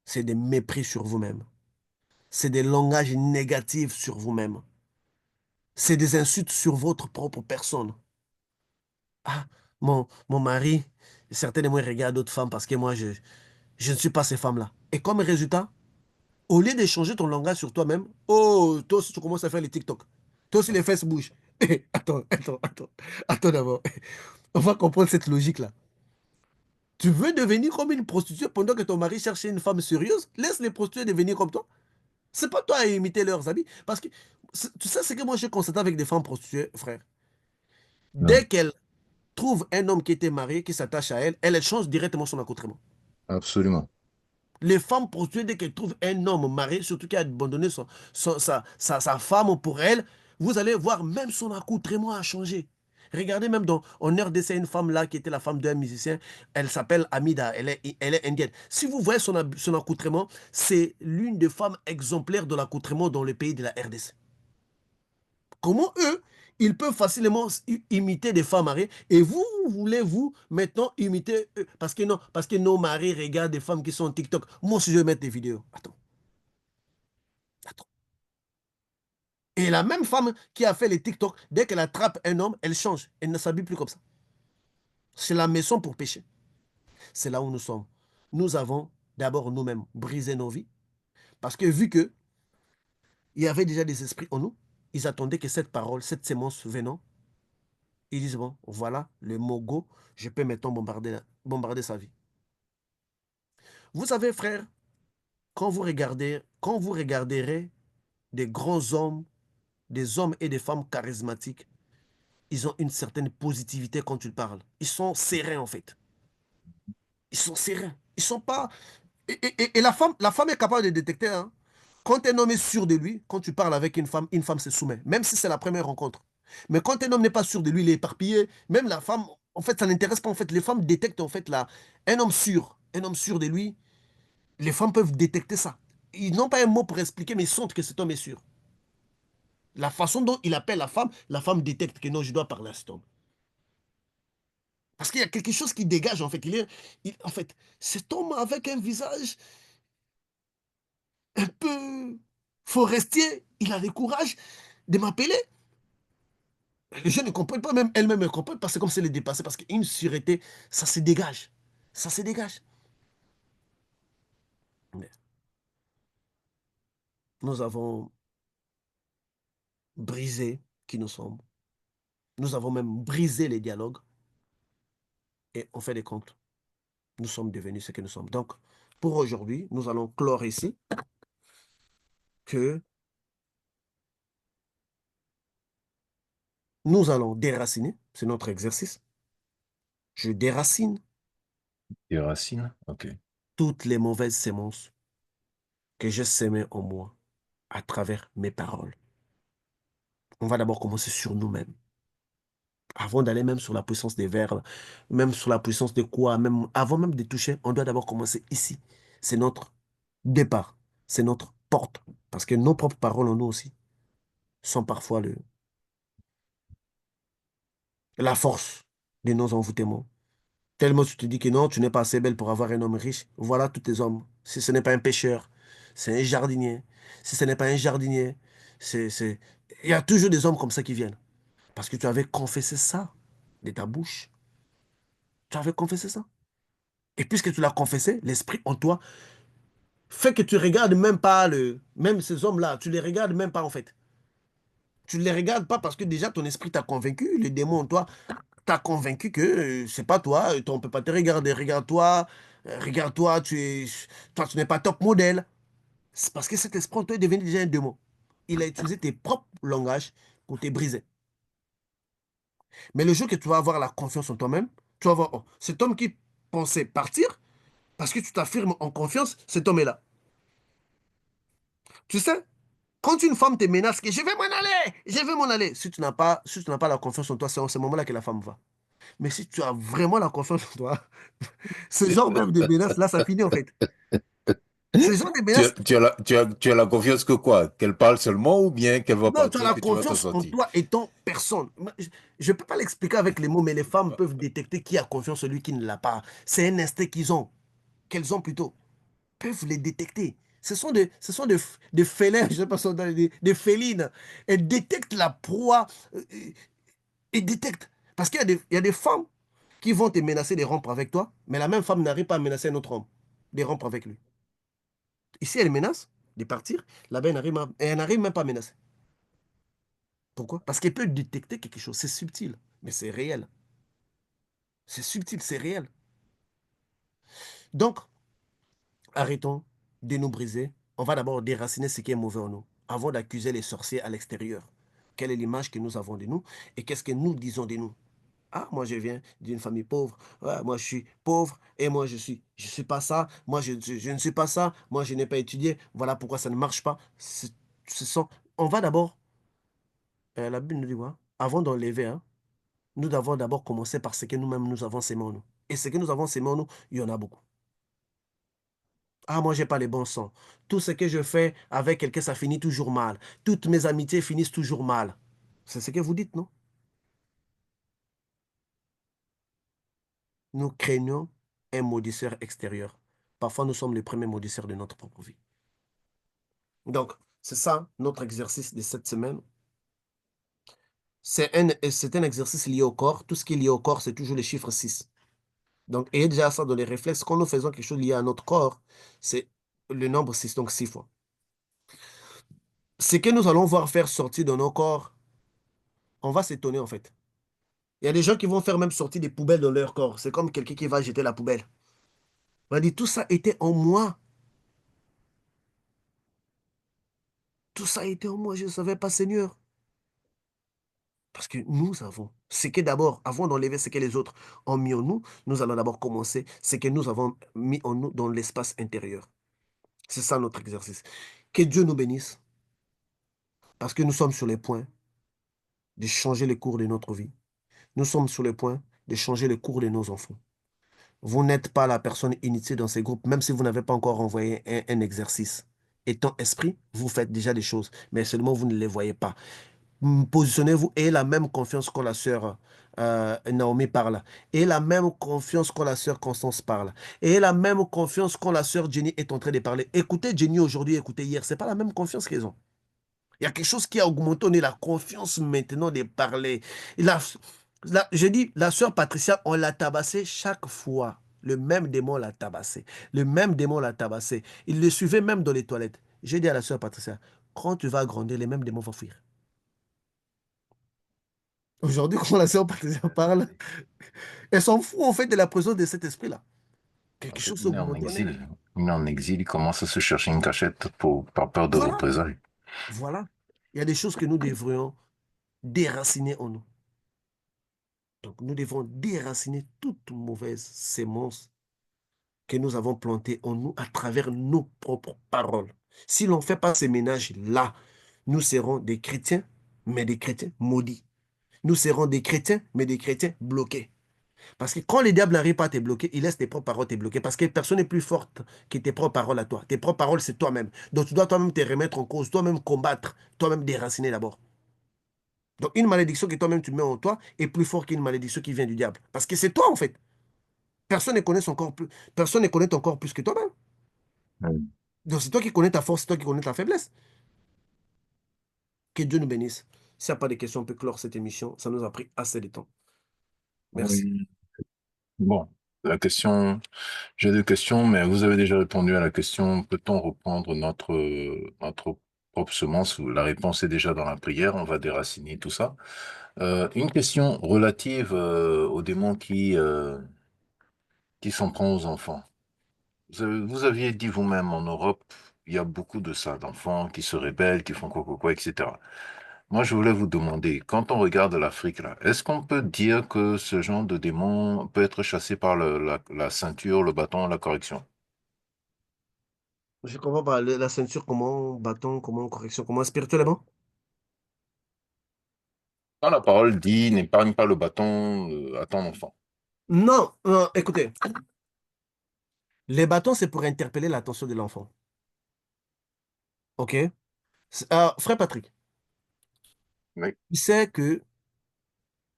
C'est des mépris sur vous-même. C'est des langages négatifs sur vous-même. C'est des insultes sur votre propre personne. Ah, mon mari, certainement, il regarde d'autres femmes parce que moi, je ne suis pas ces femmes-là. Et comme résultat, au lieu d'échanger ton langage sur toi-même, oh, toi aussi, tu commences à faire les TikTok. Toi aussi, les fesses bougent. Attends d'abord. On va comprendre cette logique-là. Tu veux devenir comme une prostituée pendant que ton mari cherche une femme sérieuse? Laisse les prostituées devenir comme toi. C'est pas toi à imiter leurs habits. Parce que tu sais ce que moi j'ai constaté avec des femmes prostituées, frère. Non, Dès qu'elles trouvent un homme qui était marié, qui s'attache à elle, elle change directement son accoutrement. absolument. Les femmes prostituées, dès qu'elles trouvent un homme marié, surtout qui a abandonné sa femme pour elle, vous allez voir même son accoutrement a changé. Regardez même en RDC, une femme là qui était la femme d'un musicien, elle s'appelle Amida, elle est indienne. Si vous voyez son accoutrement, c'est l'une des femmes exemplaires de l'accoutrement dans le pays de la RDC. Comment eux, ils peuvent facilement imiter des femmes mariées et vous voulez, vous, maintenant, imiter eux? Parce que nos maris regardent des femmes qui sont en TikTok. Moi aussi, je vais mettre des vidéos. Attends, attends. Et la même femme qui a fait les TikTok, dès qu'elle attrape un homme, elle change. Elle ne s'habille plus comme ça. C'est la maison pour pécher. C'est là où nous sommes. Nous avons d'abord nous-mêmes brisé nos vies parce que vu que il y avait déjà des esprits en nous, ils attendaient que cette parole, cette sémence venant, ils disent, bon, voilà, le mot go, je peux maintenant bombarder sa vie. Vous savez, frère, quand vous regarderez des grands hommes, des hommes et des femmes charismatiques, ils ont une certaine positivité quand ils parlent. Ils sont sereins, en fait. Ils sont sereins. Ils sont pas... Et la femme est capable de détecter, hein. Quand un homme est sûr de lui, quand tu parles avec une femme se soumet, même si c'est la première rencontre. Mais quand un homme n'est pas sûr de lui, il est éparpillé, même la femme, en fait, ça n'intéresse pas. En fait, les femmes détectent, en fait, un homme sûr de lui, les femmes peuvent détecter ça. ils n'ont pas un mot pour expliquer, mais ils sentent que cet homme est sûr. La façon dont il appelle la femme détecte que non, je dois parler à cet homme. Parce qu'il y a quelque chose qui dégage, en fait. En fait, cet homme avec un visage un peu forestier, il a le courage de m'appeler. Les gens ne comprennent pas, même elle-même ne comprennent pas. C'est comme si elle est dépassée, parce qu'une sûreté, ça se dégage. Ça se dégage. Mais nous avons brisé qui nous sommes. Nous avons même brisé les dialogues. Et on fait des comptes. Nous sommes devenus ce que nous sommes. Donc, pour aujourd'hui, nous allons clore ici que nous allons déraciner. C'est notre exercice. Je déracine Des racines? Ok. toutes les mauvaises semences que j'ai semées en moi à travers mes paroles. On va d'abord commencer sur nous-mêmes. Avant d'aller même sur la puissance des verbes, même sur la puissance de quoi, même avant même de toucher, on doit d'abord commencer ici. C'est notre départ, c'est notre porte. Parce que nos propres paroles en nous aussi sont parfois la force de nos envoûtements. Tellement tu te dis que non, tu n'es pas assez belle pour avoir un homme riche. Voilà tous tes hommes. Si ce n'est pas un pêcheur, c'est un jardinier. Si ce n'est pas un jardinier, c'est... Il y a toujours des hommes comme ça qui viennent. Parce que tu avais confessé ça de ta bouche. Tu avais confessé ça. Et puisque tu l'as confessé, l'esprit en toi fait que tu regardes même pas même ces hommes-là, tu les regardes même pas en fait. Tu ne les regardes pas parce que déjà ton esprit t'a convaincu, le démon en toi t'a convaincu que c'est pas toi, on peut pas te regarder. Regarde-toi, regarde-toi, toi tu n'es pas top modèle. C'est parce que cet esprit en toi est devenu déjà un démon. Il a utilisé tes propres langages pour te briser. Mais le jour que tu vas avoir la confiance en toi-même, tu vas voir, oh, cet homme qui pensait partir, parce que tu t'affirmes en confiance, cet homme est là. Tu sais, quand une femme te menace que je vais m'en aller, je vais m'en aller, si tu n'as pas la confiance en toi, c'est en ce moment-là que la femme va. Mais si tu as vraiment la confiance en toi, ce genre même de menace, là, ça finit en fait. Ce genre de menace, Tu as la confiance que quoi? Qu'elle parle seulement ou bien qu'elle va non, tu as partir, la que tu vas t'en confiance en sortir? toi étant personne. Je ne peux pas l'expliquer avec les mots, mais les femmes peuvent détecter qui a confiance en lui, qui ne l'a pas. C'est un instinct qu'elles ont plutôt, peuvent les détecter. Ce sont des félins, je ne sais pas si on dit, des félines. Elles détectent la proie, elles détectent. Parce qu'il y a des femmes qui vont te menacer de rompre avec toi, mais la même femme n'arrive pas à menacer un autre homme de rompre avec lui. Ici, elle menace de partir, là-bas, elle n'arrive même pas à menacer. Pourquoi? Parce qu'elle peut détecter quelque chose. C'est subtil, mais c'est réel. C'est subtil, c'est réel. Donc, arrêtons de nous briser. On va d'abord déraciner ce qui est mauvais en nous, avant d'accuser les sorciers à l'extérieur. Quelle est l'image que nous avons de nous et qu'est-ce que nous disons de nous? Ah, moi je viens d'une famille pauvre. Ouais, moi je suis pauvre et moi je suis pas ça. Moi je ne suis pas ça. Moi je n'ai pas étudié. Voilà pourquoi ça ne marche pas. Ce sont, on va d'abord, la Bible nous dit quoi? Avant d'enlever, hein, nous devons d'abord commencer par ce que nous-mêmes nous avons semé en nous. Et ce que nous avons semé en nous, il y en a beaucoup. Ah, moi, j'ai pas les bons sens. Tout ce que je fais avec quelqu'un, ça finit toujours mal. Toutes mes amitiés finissent toujours mal. C'est ce que vous dites, non? Nous craignons un maudisseur extérieur. Parfois, nous sommes les premiers maudisseurs de notre propre vie. Donc, c'est ça notre exercice de cette semaine. C'est un exercice lié au corps. Tout ce qui est lié au corps, c'est toujours le chiffre 6. Donc, ayez déjà ça dans les réflexes. Quand nous faisons quelque chose lié à notre corps, c'est le nombre 6, donc 6 fois. Ce que nous allons voir faire sortir de nos corps, on va s'étonner en fait. Il y a des gens qui vont faire même sortir des poubelles dans leur corps. C'est comme quelqu'un qui va jeter la poubelle. On va dire, tout ça était en moi. Tout ça était en moi. Je ne savais pas, Seigneur. Parce que nous avons. C'est que d'abord, avant d'enlever ce que les autres ont mis en nous, nous allons d'abord commencer ce que nous avons mis en nous dans l'espace intérieur. C'est ça notre exercice. Que Dieu nous bénisse. Parce que nous sommes sur les points de changer le cours de notre vie. Nous sommes sur le point de changer le cours de nos enfants. Vous n'êtes pas la personne initiée dans ces groupes, même si vous n'avez pas encore envoyé un exercice. étant esprit, vous faites déjà des choses, mais seulement vous ne les voyez pas. Positionnez-vous et la même confiance quand la sœur Naomi parle, et la même confiance quand la sœur Constance parle, et la même confiance quand la sœur Jenny est en train de parler. Écoutez Jenny aujourd'hui, écoutez hier, c'est pas la même confiance qu'ils ont. Il y a quelque chose qui a augmenté, on est la confiance maintenant de parler. Et j'ai dit, la sœur Patricia, on l'a tabassée chaque fois. Le même démon l'a tabassé. Le même démon l'a tabassé. Il le suivait même dans les toilettes. J'ai dit à la sœur Patricia, quand tu vas grandir, les mêmes démons vont fuir. Aujourd'hui, quand la sœur Patricia parle, elle s'en fout en fait de la présence de cet esprit-là. Quelque Parce chose s'est qu'il est en augmenté en elle. exil. Il est en exil, il commence à se chercher une cachette par peur de Voilà, représailles. voilà. Il y a des choses que nous devrions déraciner en nous. Donc, nous devons déraciner toute mauvaise sémence que nous avons plantée en nous à travers nos propres paroles. Si l'on ne fait pas ces ménages-là, nous serons des chrétiens, mais des chrétiens maudits. Nous serons des chrétiens, mais des chrétiens bloqués. Parce que quand le diable n'arrive pas à te bloquer, il laisse tes propres paroles te bloquer. Parce que personne n'est plus forte que tes propres paroles à toi. Tes propres paroles, c'est toi-même. Donc tu dois toi-même te remettre en cause, toi-même combattre, toi-même déraciner d'abord. Donc une malédiction que toi-même tu mets en toi est plus forte qu'une malédiction qui vient du diable. Parce que c'est toi en fait. Personne ne connaît son corps plus, personne ne connaît ton corps plus que toi-même. Mm. Donc c'est toi qui connais ta force, c'est toi qui connais ta faiblesse. Que Dieu nous bénisse. S'il n'y a pas de questions, on peut clore cette émission. Ça nous a pris assez de temps. Merci. Oui. Bon, la question, j'ai deux questions, mais vous avez déjà répondu à la question, peut-on reprendre notre propre semence? La réponse est déjà dans la prière, on va déraciner tout ça. Une question relative aux démons qui s'en prend aux enfants. Vous aviez dit vous-même, en Europe, il y a beaucoup de ça, d'enfants qui se rebellent, qui font quoi, etc. Moi, je voulais vous demander, quand on regarde l'Afrique, là, est-ce qu'on peut dire que ce genre de démon peut être chassé par la ceinture, le bâton, la correction? Je comprends pas la ceinture, comment bâton, comment correction, comment spirituellement? Quand la parole dit n'épargne pas le bâton à ton enfant. Non, écoutez, les bâtons, c'est pour interpeller l'attention de l'enfant. OK? Frère Patrick, Oui, tu sais que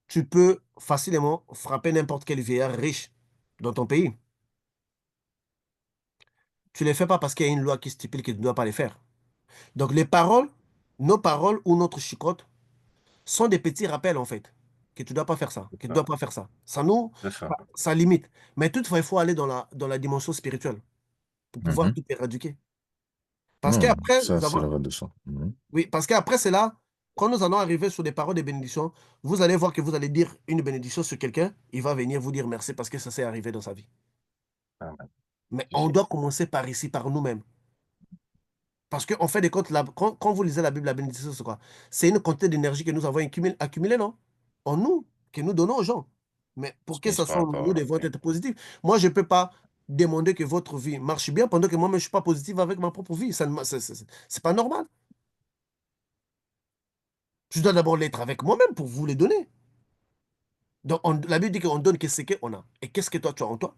tu peux facilement frapper n'importe quel vieillard riche dans ton pays. Tu ne les fais pas parce qu'il y a une loi qui stipule que tu ne dois pas les faire. Donc les paroles, nos paroles ou notre chicotte sont des petits rappels en fait, que tu ne dois pas faire ça, c'est que tu ne ça. dois pas faire ça. Ça nous, C'est ça. ça limite. Mais toutefois, il faut aller dans la dimension spirituelle pour pouvoir Mhm. tout éradiquer. Parce Non, qu'après, ça, c'est le vrai de ça. Mhm. oui, parce qu'après, c'est là, quand nous allons arriver sur des paroles de bénédiction, vous allez voir que vous allez dire une bénédiction sur quelqu'un, il va venir vous dire merci parce que ça s'est arrivé dans sa vie. Amen. Mais Si, on si. doit commencer par ici, par nous-mêmes. Parce qu'en fait des comptes, quand vous lisez la Bible, la bénédiction, c'est quoi? C'est une quantité d'énergie que nous avons accumulée, non? En nous, que nous donnons aux gens. Mais pour Se que mise ça par soit, la nous parole. devons Oui. être positifs. Moi, je ne peux pas demander que votre vie marche bien pendant que moi-même, je ne suis pas positif avec ma propre vie. Ça, c'est pas normal. Je dois d'abord l'être avec moi-même pour vous les donner. Donc, la Bible dit qu'on donne que ce qu'on a. Et qu'est-ce que toi, tu as en toi?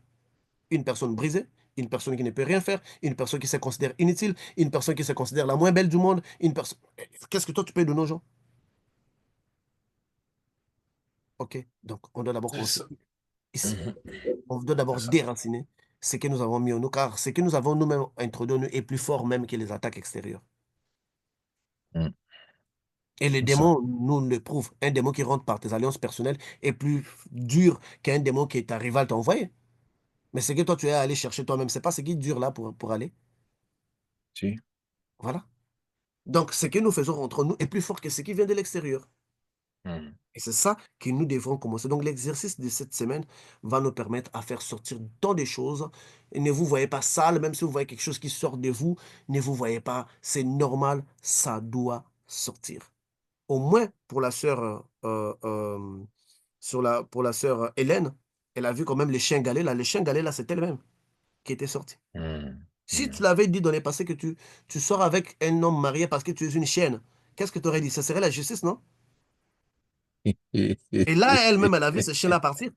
Une personne brisée, une personne qui ne peut rien faire, une personne qui se considère inutile, une personne qui se considère la moins belle du monde, une personne... Qu'est-ce que toi, tu peux donner aux gens? OK. Donc, on doit d'abord C'est commencer ça. ici. Mhm. On doit C'est d'abord ça. déraciner ce que nous avons mis en nous, car ce que nous avons nous-mêmes introduit en nous est plus fort même que les attaques extérieures. Mhm. Et les C'est ça. démons nous le prouvent. Un démon qui rentre par tes alliances personnelles est plus dur qu'un démon que ta rivale t'a envoyé. Mais ce que toi, tu es allé chercher toi-même, c'est pas ce qui dure là pour aller. Si. Voilà. Donc, ce que nous faisons entre nous est plus fort que ce qui vient de l'extérieur. Mhm. Et c'est ça que nous devrons commencer. Donc, l'exercice de cette semaine va nous permettre à faire sortir tant des choses. Et ne vous voyez pas sale, même si vous voyez quelque chose qui sort de vous, ne vous voyez pas. C'est normal, ça doit sortir. Au moins pour la sœur, pour la sœur Hélène, elle a vu quand même les chiens galets là. Les chiens galets là, c'est elle-même qui était sortie. Mhm. Si tu Mhm. l'avais dit dans les passés que tu sors avec un homme marié parce que tu es une chienne, qu'est-ce que tu aurais dit? Ça serait la justice, non? Et là, elle-même, elle a vu ce chien-là partir.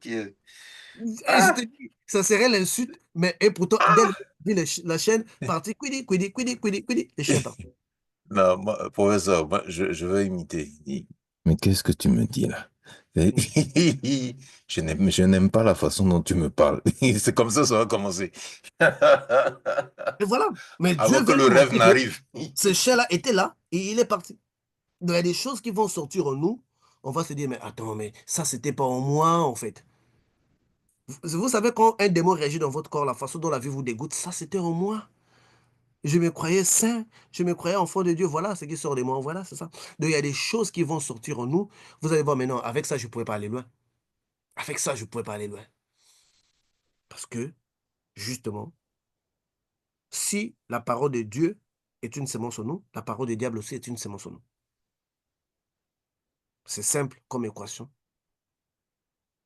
Dieu. Et je Ah! te dis, ça serait l'insulte, mais et pourtant, dès le dit la chaîne, parti, quidi, quidi, quidi, quidi, quidi, le chien parti. Non, professeur, je vais imiter. Mais qu'est-ce que tu me dis là? Mm. Je n'aime pas la façon dont tu me parles. C'est comme ça va commencer. Et voilà. Mais Dieu Avant que veut le nous rêve montrer que n'arrive. ce chien-là était là et il est parti. Donc, il y a des choses qui vont sortir en nous. On va se dire, mais attends, mais ça, c'était pas en moi, en fait. Vous savez, quand un démon réagit dans votre corps, la façon dont la vie vous dégoûte, ça, c'était en moi. Je me croyais saint, je me croyais enfant de Dieu. Voilà ce qui sort de moi. Voilà, c'est ça. Donc, il y a des choses qui vont sortir en nous. Vous allez voir maintenant, avec ça, je ne pouvais pas aller loin. Avec ça, je ne pouvais pas aller loin. Parce que, justement, si la parole de Dieu est une sémence en nous, la parole du diable aussi est une sémence en nous. C'est simple comme équation.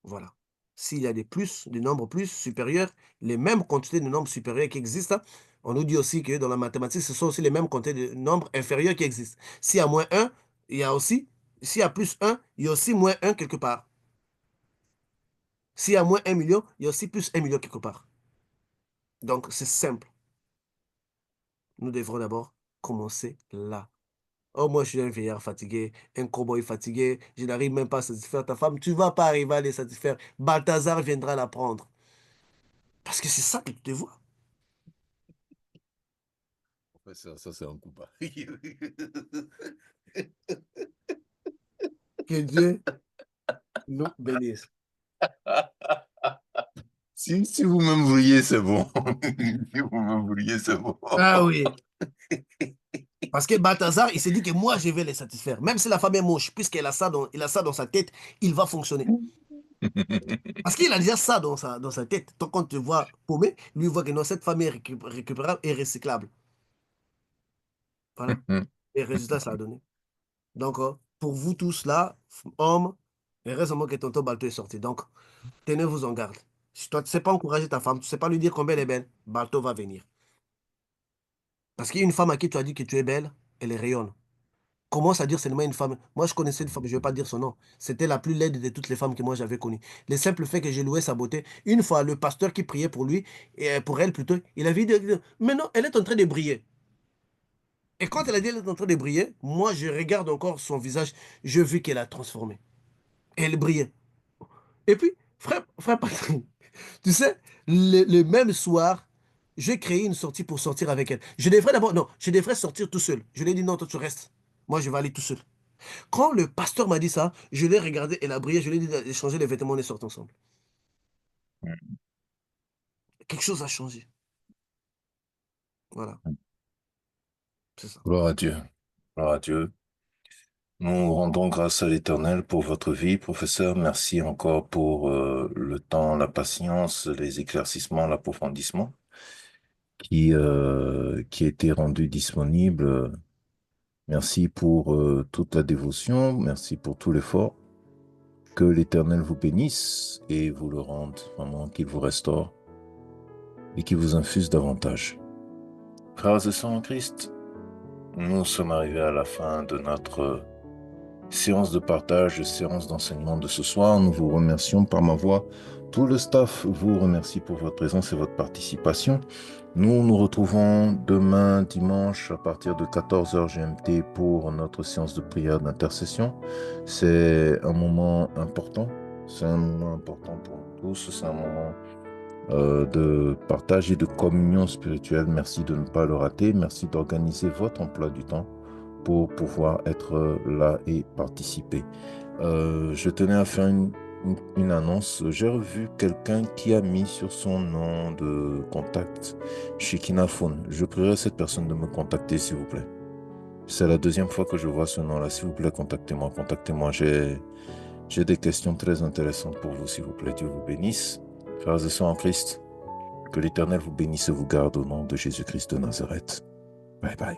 Voilà. S'il y a des plus, des nombres plus supérieurs, les mêmes quantités de nombres supérieurs qui existent, on nous dit aussi que dans la mathématique, ce sont aussi les mêmes quantités de nombres inférieurs qui existent. S'il y a moins un, il y a aussi, s'il y a plus un, il y a aussi moins un quelque part. S'il y a moins 1 million, il y a aussi plus 1 million quelque part. Donc, c'est simple. Nous devrons d'abord commencer là. Oh, moi, je suis un vieillard fatigué, un cow-boy fatigué, je n'arrive même pas à satisfaire ta femme. Tu ne vas pas arriver à les satisfaire. Balthazar viendra la prendre. Parce que c'est ça que tu te vois. Professeur, ça c'est un coup bas. Que Dieu nous bénisse. Si vous-même vouliez, c'est bon. Si vous-même vouliez, c'est bon. Ah oui. Parce que Balthazar, il s'est dit que moi, je vais les satisfaire. Même si la femme est moche, puisqu'il a ça il a ça dans sa tête, il va fonctionner. Parce qu'il a déjà ça dans sa tête. Donc, quand on te voit paumé, lui, il voit que non, cette femme est récupérable et recyclable. Voilà. Et résultat, ça a donné. Donc, pour vous tous là, hommes, heureusement que tonton Balto est sorti. Donc, tenez-vous en garde. Si toi, tu ne sais pas encourager ta femme, tu ne sais pas lui dire combien elle est belle, Balto va venir. Parce qu'il y a une femme à qui tu as dit que tu es belle, elle rayonne. Commence à dire seulement une femme. Moi, je connaissais une femme, je ne vais pas dire son nom. C'était la plus laide de toutes les femmes que moi j'avais connues. Le simple fait que j'ai loué sa beauté. Une fois, le pasteur qui priait pour lui, et pour elle plutôt, il avait dit, mais non, elle est en train de briller. Et quand elle a dit qu'elle est en train de briller, moi, je regarde encore son visage, je vis qu'elle a transformé. Et elle brillait. Et puis, frère Patrick, tu sais, le même soir, j'ai créé une sortie pour sortir avec elle. Je devrais d'abord, non, je devrais sortir tout seul. Je lui ai dit, non, toi, tu restes. Moi, je vais aller tout seul. Quand le pasteur m'a dit ça, je l'ai regardé, elle a brillé, je lui ai dit d'échanger les vêtements, on est sortis ensemble. Quelque chose a changé. Voilà, c'est ça. Gloire à Dieu. Gloire à Dieu. Nous rendons grâce à l'Éternel pour votre vie, professeur. Merci encore pour le temps, la patience, les éclaircissements, l'approfondissement qui a été rendu disponible. Merci pour toute la dévotion. Merci pour tout l'effort. Que l'Éternel vous bénisse et vous le rende, vraiment, qu'il vous restaure et qu'il vous infuse davantage. Frères et sœurs en Christ, nous sommes arrivés à la fin de notre séance de partage, séance d'enseignement de ce soir. Nous vous remercions par ma voix. Tout le staff vous remercie pour votre présence et votre participation. Nous nous retrouvons demain dimanche à partir de 14h GMT pour notre séance de prière d'intercession. C'est un moment important. C'est un moment important pour nous tous. C'est un moment de partage et de communion spirituelle. Merci de ne pas le rater. Merci d'organiser votre emploi du temps pour pouvoir être là et participer. Je tenais à faire une annonce. J'ai revu quelqu'un qui a mis sur son nom de contact Shekina Phone. Je prierai cette personne de me contacter, s'il vous plaît. C'est la deuxième fois que je vois ce nom-là. S'il vous plaît, contactez-moi. Contactez-moi. J'ai des questions très intéressantes pour vous, s'il vous plaît. Dieu vous bénisse. Frères et sœurs en Christ, que l'Éternel vous bénisse et vous garde au nom de Jésus-Christ de Nazareth. Bye bye.